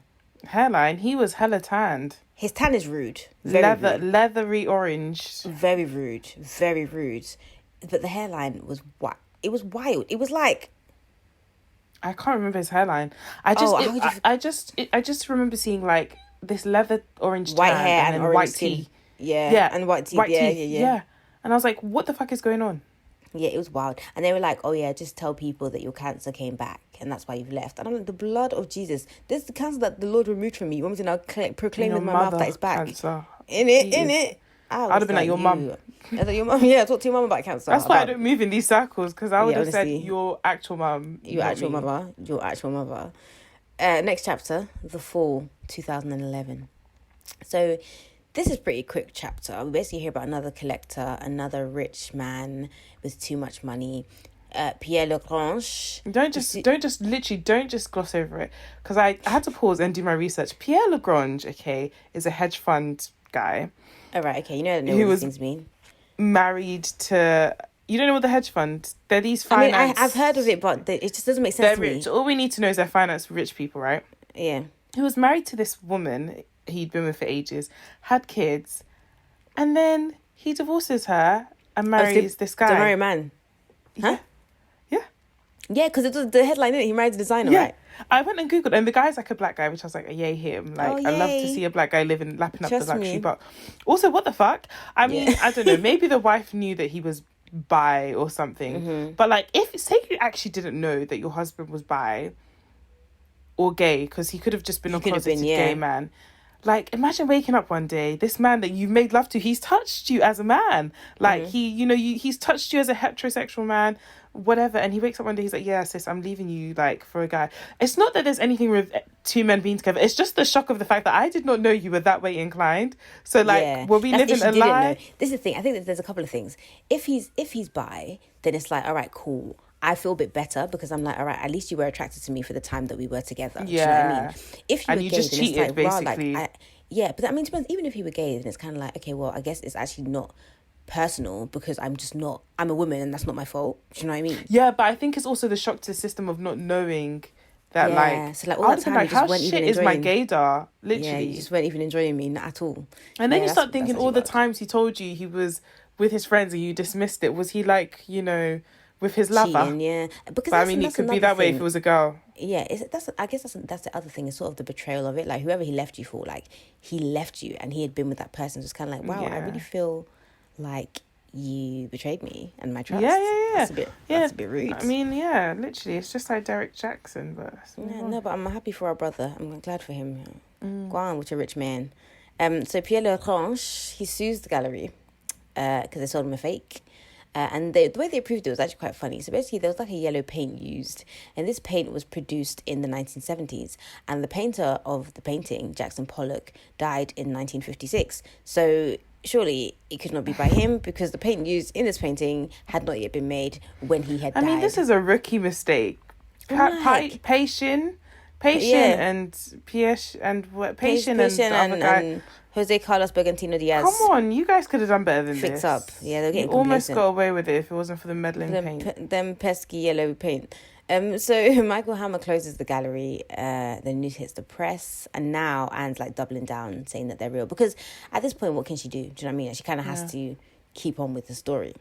Hairline? He was hella tanned. His tan is rude. Leathery orange. Very rude. Very rude. But the hairline was what? It was wild. It was like, I can't remember his hairline. I just remember seeing like this leather orange white tan hair and orange white skin. tea. Yeah, and white teeth. Yeah. And I was like, what the fuck is going on? Yeah, it was wild. And they were like, oh yeah, just tell people that your cancer came back and that's why you've left. And I'm like, the blood of Jesus. This is the cancer that the Lord removed from me. You want me to now proclaim with my mouth that it's back? Cancer. In it. I'd have been like your mum. I thought your mum. Yeah, talk to your mum about cancer. That's why I don't move in these circles, because I would have said your actual mum. Your actual mother. Next chapter, The Fall, 2011. So this is a pretty quick chapter. We basically hear about another collector, another rich man with too much money. Pierre Lagrange. Don't just gloss over it, because I had to pause and do my research. Pierre Lagrange, okay, is a hedge fund guy. Oh, right, okay. You know what these things mean. Married to... You don't know what the hedge fund... They're these finance... I mean, I've heard of it, but it just doesn't make sense to me. All we need to know is they're finance rich people, right? Yeah. He was married to this woman he'd been with for ages, had kids, and then he divorces her and marries this guy. To marry a man. Huh? Yeah. Yeah, because it was the headline, isn't it? He married a designer, right? I went and Googled, and the guy's like a black guy, which I was like, yay him. Like, I love to see a black guy lapping up the luxury. But also, what the fuck? I mean, I don't know. Maybe the wife knew that he was bi or something. Mm-hmm. But like, say you actually didn't know that your husband was bi or gay, because he could have just been a closeted gay man. Like, imagine waking up one day, this man that you've made love to, he's touched you as a man. Like, he's touched you as a heterosexual man, whatever. And he wakes up one day, he's like, yeah, sis, I'm leaving you, like, for a guy. It's not that there's anything with two men being together. It's just the shock of the fact that I did not know you were that way inclined. So, like, were we living a lie? This is the thing. I think that there's a couple of things. If he's bi, then it's like, all right, cool. I feel a bit better because I'm like, all right, at least you were attracted to me for the time that we were together. Yeah. Do you know what I mean? If you and were you gay, just then cheated, it's like, basically. wow, like, Yeah, but I mean, to be honest, even if he were gay, then it's kind of like, okay, well, I guess it's actually not personal because I'm a woman and that's not my fault. Do you know what I mean? Yeah, but I think it's also the shock to the system of not knowing that, so all that time you just how weren't shit even is my enjoying. gaydar? Literally. Yeah, you just weren't even enjoying me, not at all. And then you start that's thinking all the times he told you he was with his friends and you dismissed it. Was he like, with his lover? Cheating, yeah. Because but I mean, it could be that way if it was a girl. Yeah, I guess that's the other thing. It's sort of the betrayal of it. Like, whoever he left you for, like, he left you and he had been with that person. So it's kind of like, wow, I really feel like you betrayed me and my trust. Yeah. That's a bit rude. I mean, yeah, literally, it's just like Derek Jackson, but but I'm happy for our brother. I'm glad for him. Go on, which a rich man. So Pierre Lagrange, he sues the gallery because they sold him a fake. And the way they proved it was actually quite funny. So basically, there was like a yellow paint used, and this paint was produced in the 1970s. And the painter of the painting, Jackson Pollock, died in 1956. So surely it could not be by him because the paint used in this painting had not yet been made when he had died. I mean, this is a rookie mistake. Patient and Piesh and what? Patient and the other guy. And Jose Carlos Bergantino Diaz. Come on, you guys could have done better than this. Fix up. Yeah, they're getting almost got away with it if it wasn't for the meddling paint. Them pesky yellow paint. So Michael Hammer closes the gallery. The news hits the press, and now Anne's like doubling down, saying that they're real. Because at this point, what can she do? Do you know what I mean? She kind of has to keep on with the story.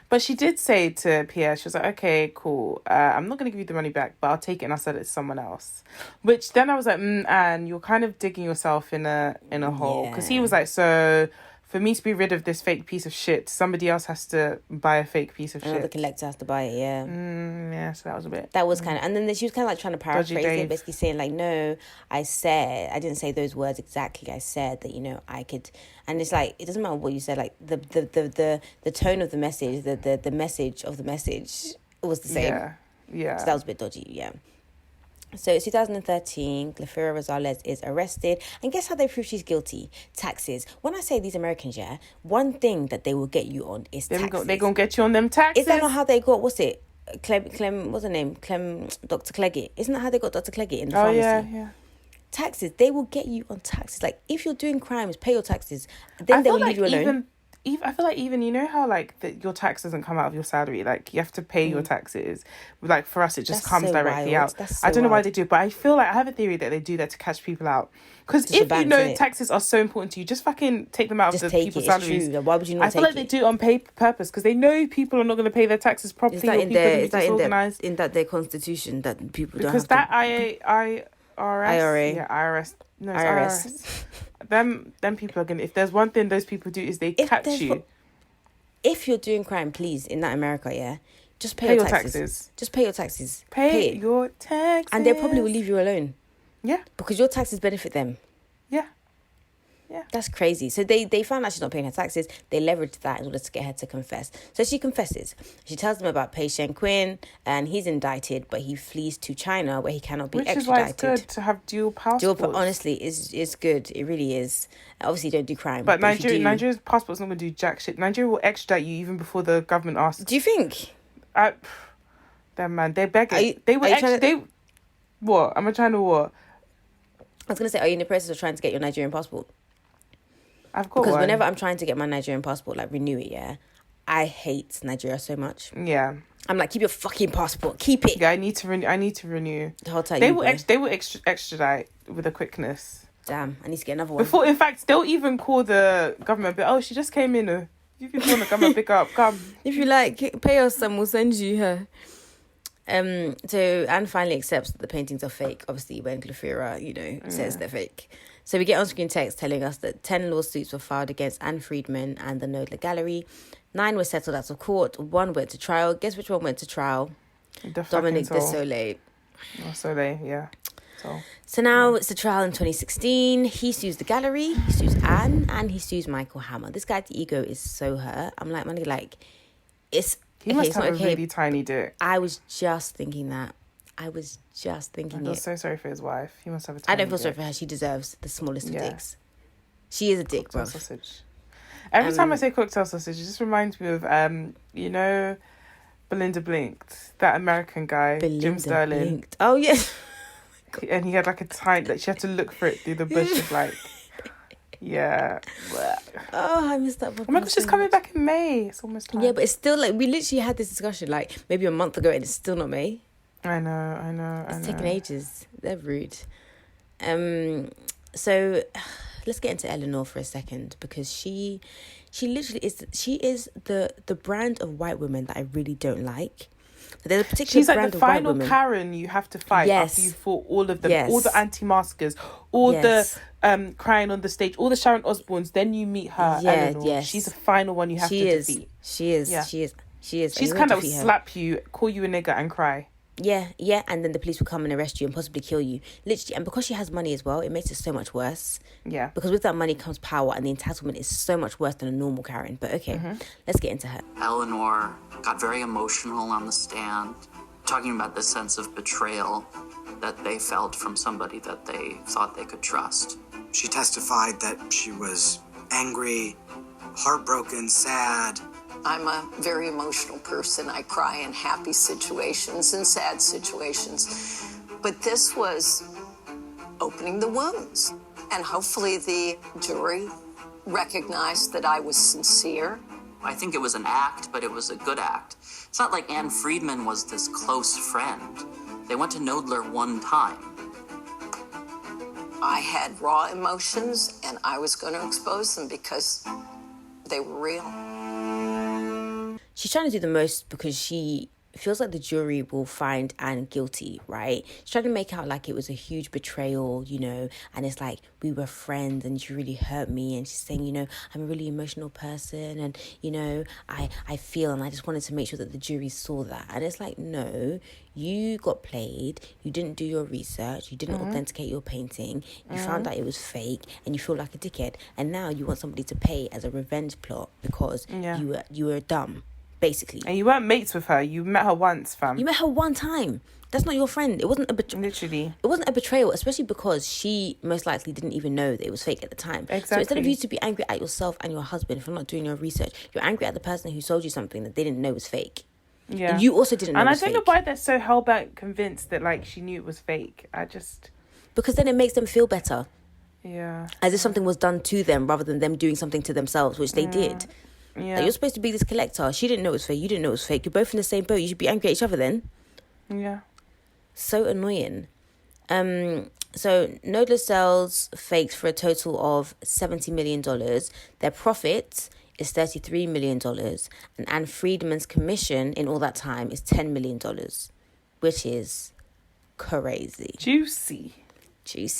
But she did say to Pierre, she was like, okay, cool. I'm not going to give you the money back, but I'll take it and I'll sell it to someone else. Which then I was like, Anne, you're kind of digging yourself in a hole. Because he was like, so for me to be rid of this fake piece of shit, somebody else has to buy a fake piece of shit. Another collector has to buy it, yeah. Yeah, so that was a bit... That was kind of... And then she was kind of like trying to paraphrase it, basically saying like, no, I didn't say those words exactly. I said that, I could... And it's like, it doesn't matter what you said, like the tone of the message, the message of the message was the same. Yeah. So that was a bit dodgy, yeah. So 2013, Glafira Rosales is arrested. And guess how they prove she's guilty? Taxes. When I say these Americans, one thing that they will get you on is taxes. They're going to get you on them taxes. Is that not how they got, what's it? Clem, what's her name? Dr. Cleggett. Isn't that how they got Dr. Cleggett in the pharmacy? Yeah. Taxes. They will get you on taxes. Like, if you're doing crimes, pay your taxes. Then they will leave you alone. I feel like even, how like your tax doesn't come out of your salary, like you have to pay your taxes. Like for us, it just comes directly out. I don't know why they do it, but I feel like I have a theory that they do that to catch people out. Because if taxes are so important to you, just fucking take them out of the people's salaries. Why would you not? I feel like they do it on purpose because they know people are not going to pay their taxes properly. Is that in their constitution that people don't have to? Because that IRS. Yeah, IRS. No, it's IRS. Them people are gonna. If there's one thing those people do is they catch you. If you're doing crime, please, in that America, just pay your taxes. Just pay your taxes. Pay your taxes. And they probably will leave you alone. Yeah. Because your taxes benefit them. Yeah. That's crazy. So they found out she's not paying her taxes. They leveraged that in order to get her to confess. So she confesses. She tells them about Pei Shen Quinn, and he's indicted, but he flees to China where he cannot be extradited. Which is why it's good to have dual passports. Honestly, it's good. It really is. Obviously, don't do crime. But Nigeria's passport's not going to do jack shit. Nigeria will extradite you even before the government asks. Do you think? They're begging. What? Am I trying to what? I was going to say, are you in the process of trying to get your Nigerian passport? I've got Because whenever I'm trying to get my Nigerian passport, like renew it, I hate Nigeria so much. Yeah. I'm like, keep your fucking passport. Keep it. Yeah, I need to renew. The whole time. They will extradite with a quickness. Damn, I need to get another one. In fact, they'll even call the government. But she just came in. If you want to come and pick up, come. If you like, pay us some. We'll send you her. So Anne finally accepts that the paintings are fake. Obviously, when Glafira, says they're fake. So we get on-screen text telling us that 10 lawsuits were filed against Anne Friedman and the Knoedler Gallery. 9 were settled out of court. 1 went to trial. Guess which one went to trial? Dominique de Soleil. Oh, Soleil, yeah. So now it's the trial in 2016. He sues the gallery, he sues Anne, and he sues Michael Hammer. This guy's ego is so hurt. I'm like, man, he must have a really tiny dick. I was just thinking that. I feel so sorry for his wife. He must have a tiny I don't feel dick. sorry for her. She deserves the smallest of dicks. She is a dick, bro. Sausage. Every time I say cocktail sausage, it just reminds me of, Belinda Blinked. That American guy, Jim Sterling. Blinked. Oh, yes. And he had like a tiny... Like, she had to look for it through the bush of like... Yeah. Oh, I missed that podcast. Oh my gosh, she's coming back in May. It's almost time. Yeah, but it's still like, we literally had this discussion like maybe a month ago and it's still not May. I know. It's taken ages. They're rude. So let's get into Eleanor for a second, because she literally is the brand of white women that I really don't like. There's a particular She's like brand the of white final women. Karen you have to fight after you fought all of them, all the anti-maskers, all the crying on the stage, all the Sharon Osbournes. Then you meet her, Eleanor. She's the final one you have to defeat. She is. She's kind of slap you, call you a nigger, and cry. Yeah, and then the police will come and arrest you and possibly kill you. Literally, and because she has money as well, it makes it so much worse. Yeah. Because with that money comes power, and the entitlement is so much worse than a normal Karen. But okay, let's get into her. Eleanor got very emotional on the stand, talking about the sense of betrayal that they felt from somebody that they thought they could trust. She testified that she was angry, heartbroken, sad. I'm a very emotional person. I cry in happy situations and sad situations. But this was opening the wounds. And hopefully the jury recognized that I was sincere. I think it was an act, but it was a good act. It's not like Anne Friedman was this close friend. They went to Knoedler one time. I had raw emotions, and I was going to expose them because they were real. She's trying to do the most because she feels like the jury will find Anne guilty, right? She's trying to make out like it was a huge betrayal, you know, and it's like, we were friends and you really hurt me. And she's saying, you know, I'm a really emotional person and, you know, I feel, and I just wanted to make sure that the jury saw that. And it's like, no, you got played, you didn't do your research, you didn't authenticate your painting, you found out it was fake, and you feel like a dickhead. And now you want somebody to pay as a revenge plot because you were dumb. Basically. And you weren't mates with her. You met her once, fam. You met her one time. That's not your friend. It wasn't a literally. It wasn't a betrayal, especially because she most likely didn't even know that it was fake at the time. Exactly. So instead of you to be angry at yourself and your husband for not doing your research, you're angry at the person who sold you something that they didn't know was fake. Yeah. And you also didn't know and it was fake. And I don't know why they're so hell-bent convinced that, like, she knew it was fake. Because then it makes them feel better. Yeah. As if something was done to them rather than them doing something to themselves, which they did. Yeah. Like, you're supposed to be this collector. She didn't know it was fake. You didn't know it was fake. You're both in the same boat. You should be angry at each other then. Yeah. So annoying. So Knoedler sells fakes for a total of $70 million. Their profit is $33 million. And Anne Friedman's commission in all that time is $10 million, which is crazy. Juicy.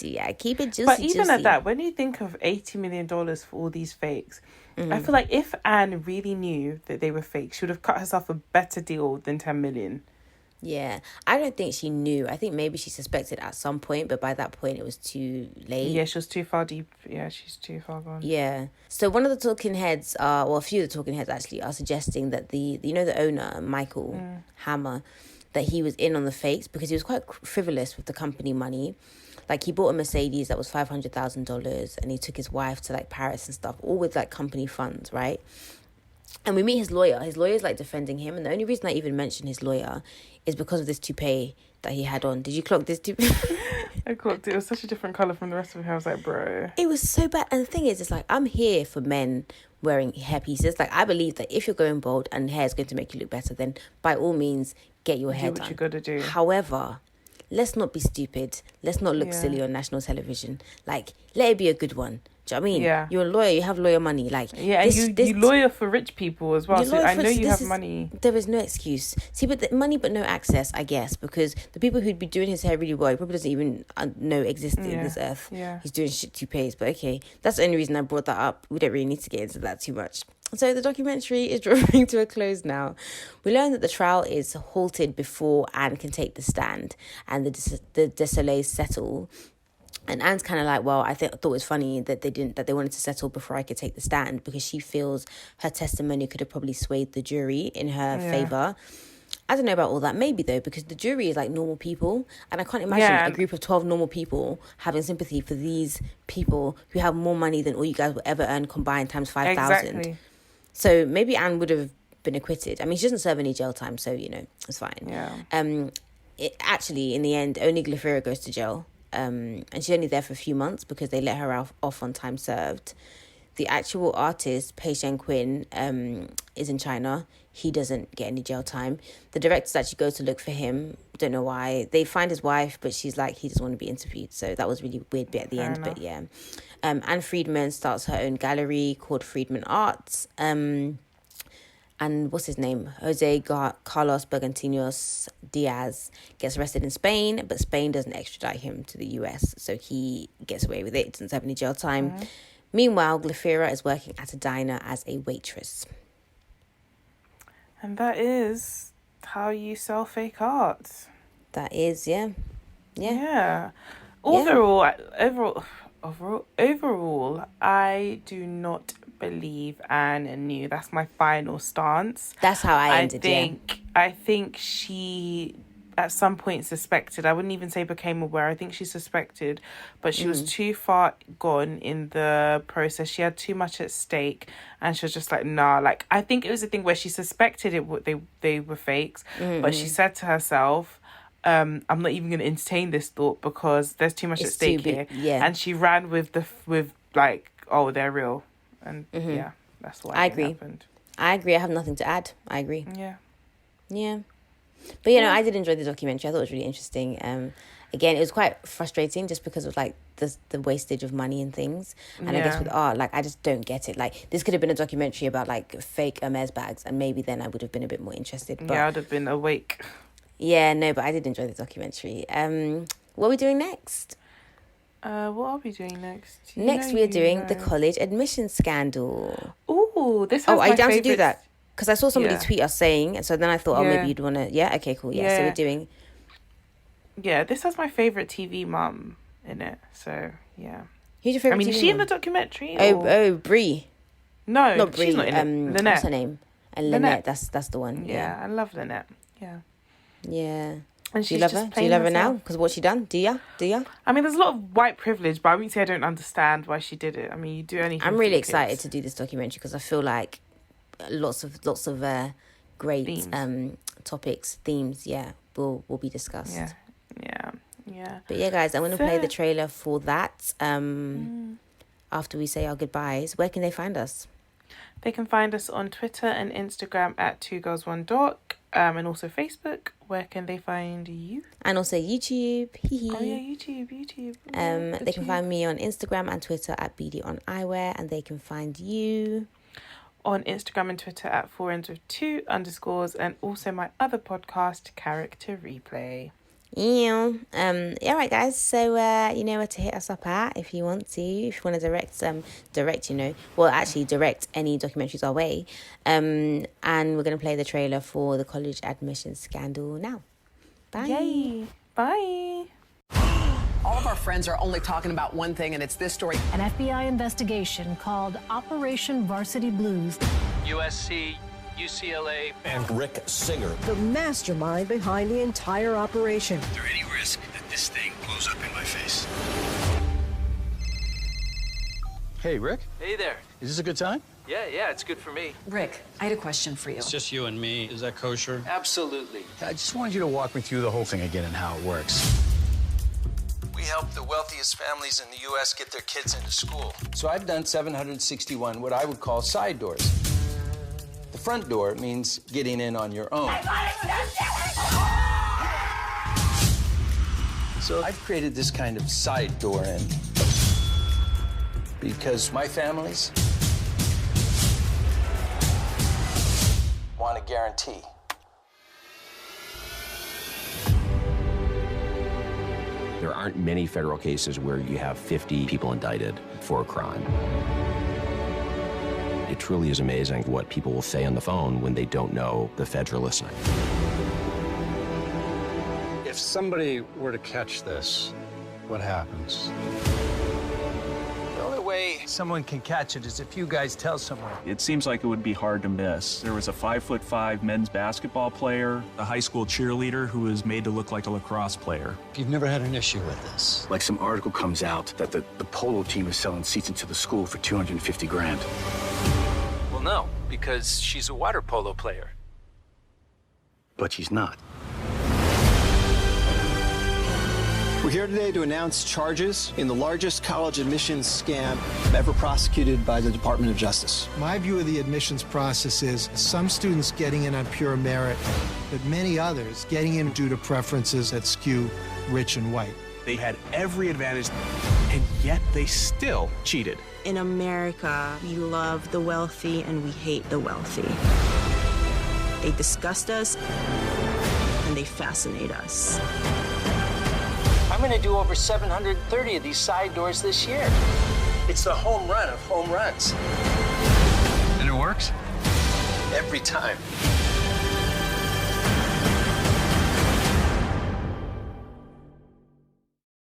Yeah. Keep it juicy. But even at that, when you think of $80 million for all these fakes, I feel like if Anne really knew that they were fake, she would have cut herself a better deal than 10 million. Yeah, I don't think she knew. I think maybe she suspected at some point, but by that point it was too late. Yeah, she was too far deep. Yeah, she's too far gone. Yeah. So one of the talking heads, a few of the talking heads actually are suggesting that the owner, Michael Hammer, that he was in on the fakes because he was quite frivolous with the company money. Like, he bought a Mercedes that was $500,000 and he took his wife to, like, Paris and stuff, all with, like, company funds, right? And we meet his lawyer. His lawyer's, like, defending him. And the only reason I even mention his lawyer is because of this toupee that he had on. Did you clock this toupee? I clocked it. It was such a different colour from the rest of her. I was like, bro. It was so bad. And the thing is, it's like, I'm here for men wearing hair pieces. Like, I believe that if you're going bald and hair is going to make you look better, then by all means, get your hair done. Do what you got to do. However, let's not be stupid. Let's not look silly on national television. Like, let it be a good one. Do you know what I mean? Yeah. You're a lawyer. You have lawyer money. Like, yeah, and you lawyer for rich people as well. So I know you have money. There is no excuse. See, but money, but no access, I guess, because the people who'd be doing his hair really well, he probably doesn't even know existed in this earth. Yeah. He's doing shit toupees. But okay, that's the only reason I brought that up. We don't really need to get into that too much. So the documentary is drawing to a close now. We learn that the trial is halted before Anne can take the stand and the Desolés settle. And Anne's kind of like, well, I thought it was funny that they wanted to settle before I could take the stand, because she feels her testimony could have probably swayed the jury in her favour. I don't know about all that. Maybe, though, because the jury is like normal people. And I can't imagine a group of 12 normal people having sympathy for these people who have more money than all you guys will ever earn combined times 5,000. Exactly. So maybe Anne would have been acquitted. I mean, she doesn't serve any jail time, so, you know, it's fine. Yeah. Actually, in the end, only Glafira goes to jail. and she's only there for a few months because they let her off on time served. The actual artist, Pei Shen-Quinn, is in China. He doesn't get any jail time. The directors actually go to look for him. Don't know why. They find his wife, but she's like, he doesn't want to be interviewed. So that was really weird bit at the end. But yeah. Anne Friedman starts her own gallery called Friedman Arts. And what's his name? Jose Carlos Bergantinos Diaz gets arrested in Spain, but Spain doesn't extradite him to the US. So he gets away with it. Doesn't have any jail time. Mm-hmm. Meanwhile, Glafira is working at a diner as a waitress. And that is how you sell fake art. That is, yeah. Overall, I do not believe Anne knew. That's my final stance. That's how I ended, I think she at some point suspected. I wouldn't even say became aware. I think she suspected, but she was too far gone in the process. She had too much at stake, and she was just like, nah. Like, I think it was a thing where she suspected they were fakes, but she said to herself, I'm not even going to entertain this thought because there's too much at stake here. Yeah. And she ran with like, oh, they're real. And yeah, that's why I agree. Happened. I agree. I have nothing to add. I agree. Yeah. But, I did enjoy the documentary. I thought it was really interesting. Again, it was quite frustrating just because of, like, the wastage of money and things. And I guess with art, like, I just don't get it. Like, this could have been a documentary about, like, fake Hermes bags, and maybe then I would have been a bit more interested. But, yeah, I'd have been awake. Yeah, no, but I did enjoy the documentary. What are we doing next? What are we doing next? Next, we are doing the college admission scandal. Ooh, this has are you down favorite... to do that? Because I saw somebody tweet us saying, so then I thought, maybe you'd want to... Yeah, okay, cool. Yeah, so we're doing... Yeah, this has my favourite TV mum in it, so, yeah. Who's your favourite TV is she in the documentary? Oh, Brie. No, not Brie. She's not in it. Lynette. What's her name? And Lynette, that's the one. Yeah, I love Lynette. Yeah. Yeah. And do you love her? Do you love her now? Because what's she done? Do ya? I mean, there's a lot of white privilege, but I wouldn't say I don't understand why she did it. I mean, you do anything. I'm really excited to do this documentary because I feel like lots of great themes, will be discussed. Yeah. But yeah, guys, I'm going to play the trailer for that after we say our goodbyes. Where can they find us? They can find us on Twitter and Instagram at 2girls1doc, and also Facebook. Where can they find you? And also YouTube. Oh yeah, YouTube. They can find me on Instagram and Twitter at BDOnEyewear, and they can find you on Instagram and Twitter at 4ends2_, and also my other podcast, Character Replay. Yeah. All right, guys. So you know where to hit us up at if you want to. If you want to direct any documentaries our way. And we're gonna play the trailer for the college admission scandal now. Bye. Yay. Bye. All of our friends are only talking about one thing, and it's this story. An FBI investigation called Operation Varsity Blues. USC, UCLA, and Rick Singer. The mastermind behind the entire operation. Is there any risk that this thing blows up in my face? Hey, Rick. Hey there. Is this a good time? Yeah, it's good for me. Rick, I had a question for you. It's just you and me. Is that kosher? Absolutely. I just wanted you to walk me through the whole thing again and how it works. We help the wealthiest families in the U.S. get their kids into school. So I've done 761 what I would call side doors. The front door means getting in on your own. So I've created this kind of side door in because my families want a guarantee. There aren't many federal cases where you have 50 people indicted for a crime. It truly is amazing what people will say on the phone when they don't know the feds are listening. If somebody were to catch this, what happens? The only way someone can catch it is if you guys tell someone. It seems like it would be hard to miss. There was a 5'5" men's basketball player, a high school cheerleader who was made to look like a lacrosse player. You've never had an issue with this. Like some article comes out that the polo team is selling seats into the school for $250,000. Well, no, because she's a water polo player. But she's not. We're here today to announce charges in the largest college admissions scam ever prosecuted by the Department of Justice. My view of the admissions process is some students getting in on pure merit, but many others getting in due to preferences that skew rich and white. They had every advantage, and yet they still cheated. In America, we love the wealthy and we hate the wealthy. They disgust us and they fascinate us. I'm going to do over 730 of these side doors this year. It's the home run of home runs. And it works? Every time.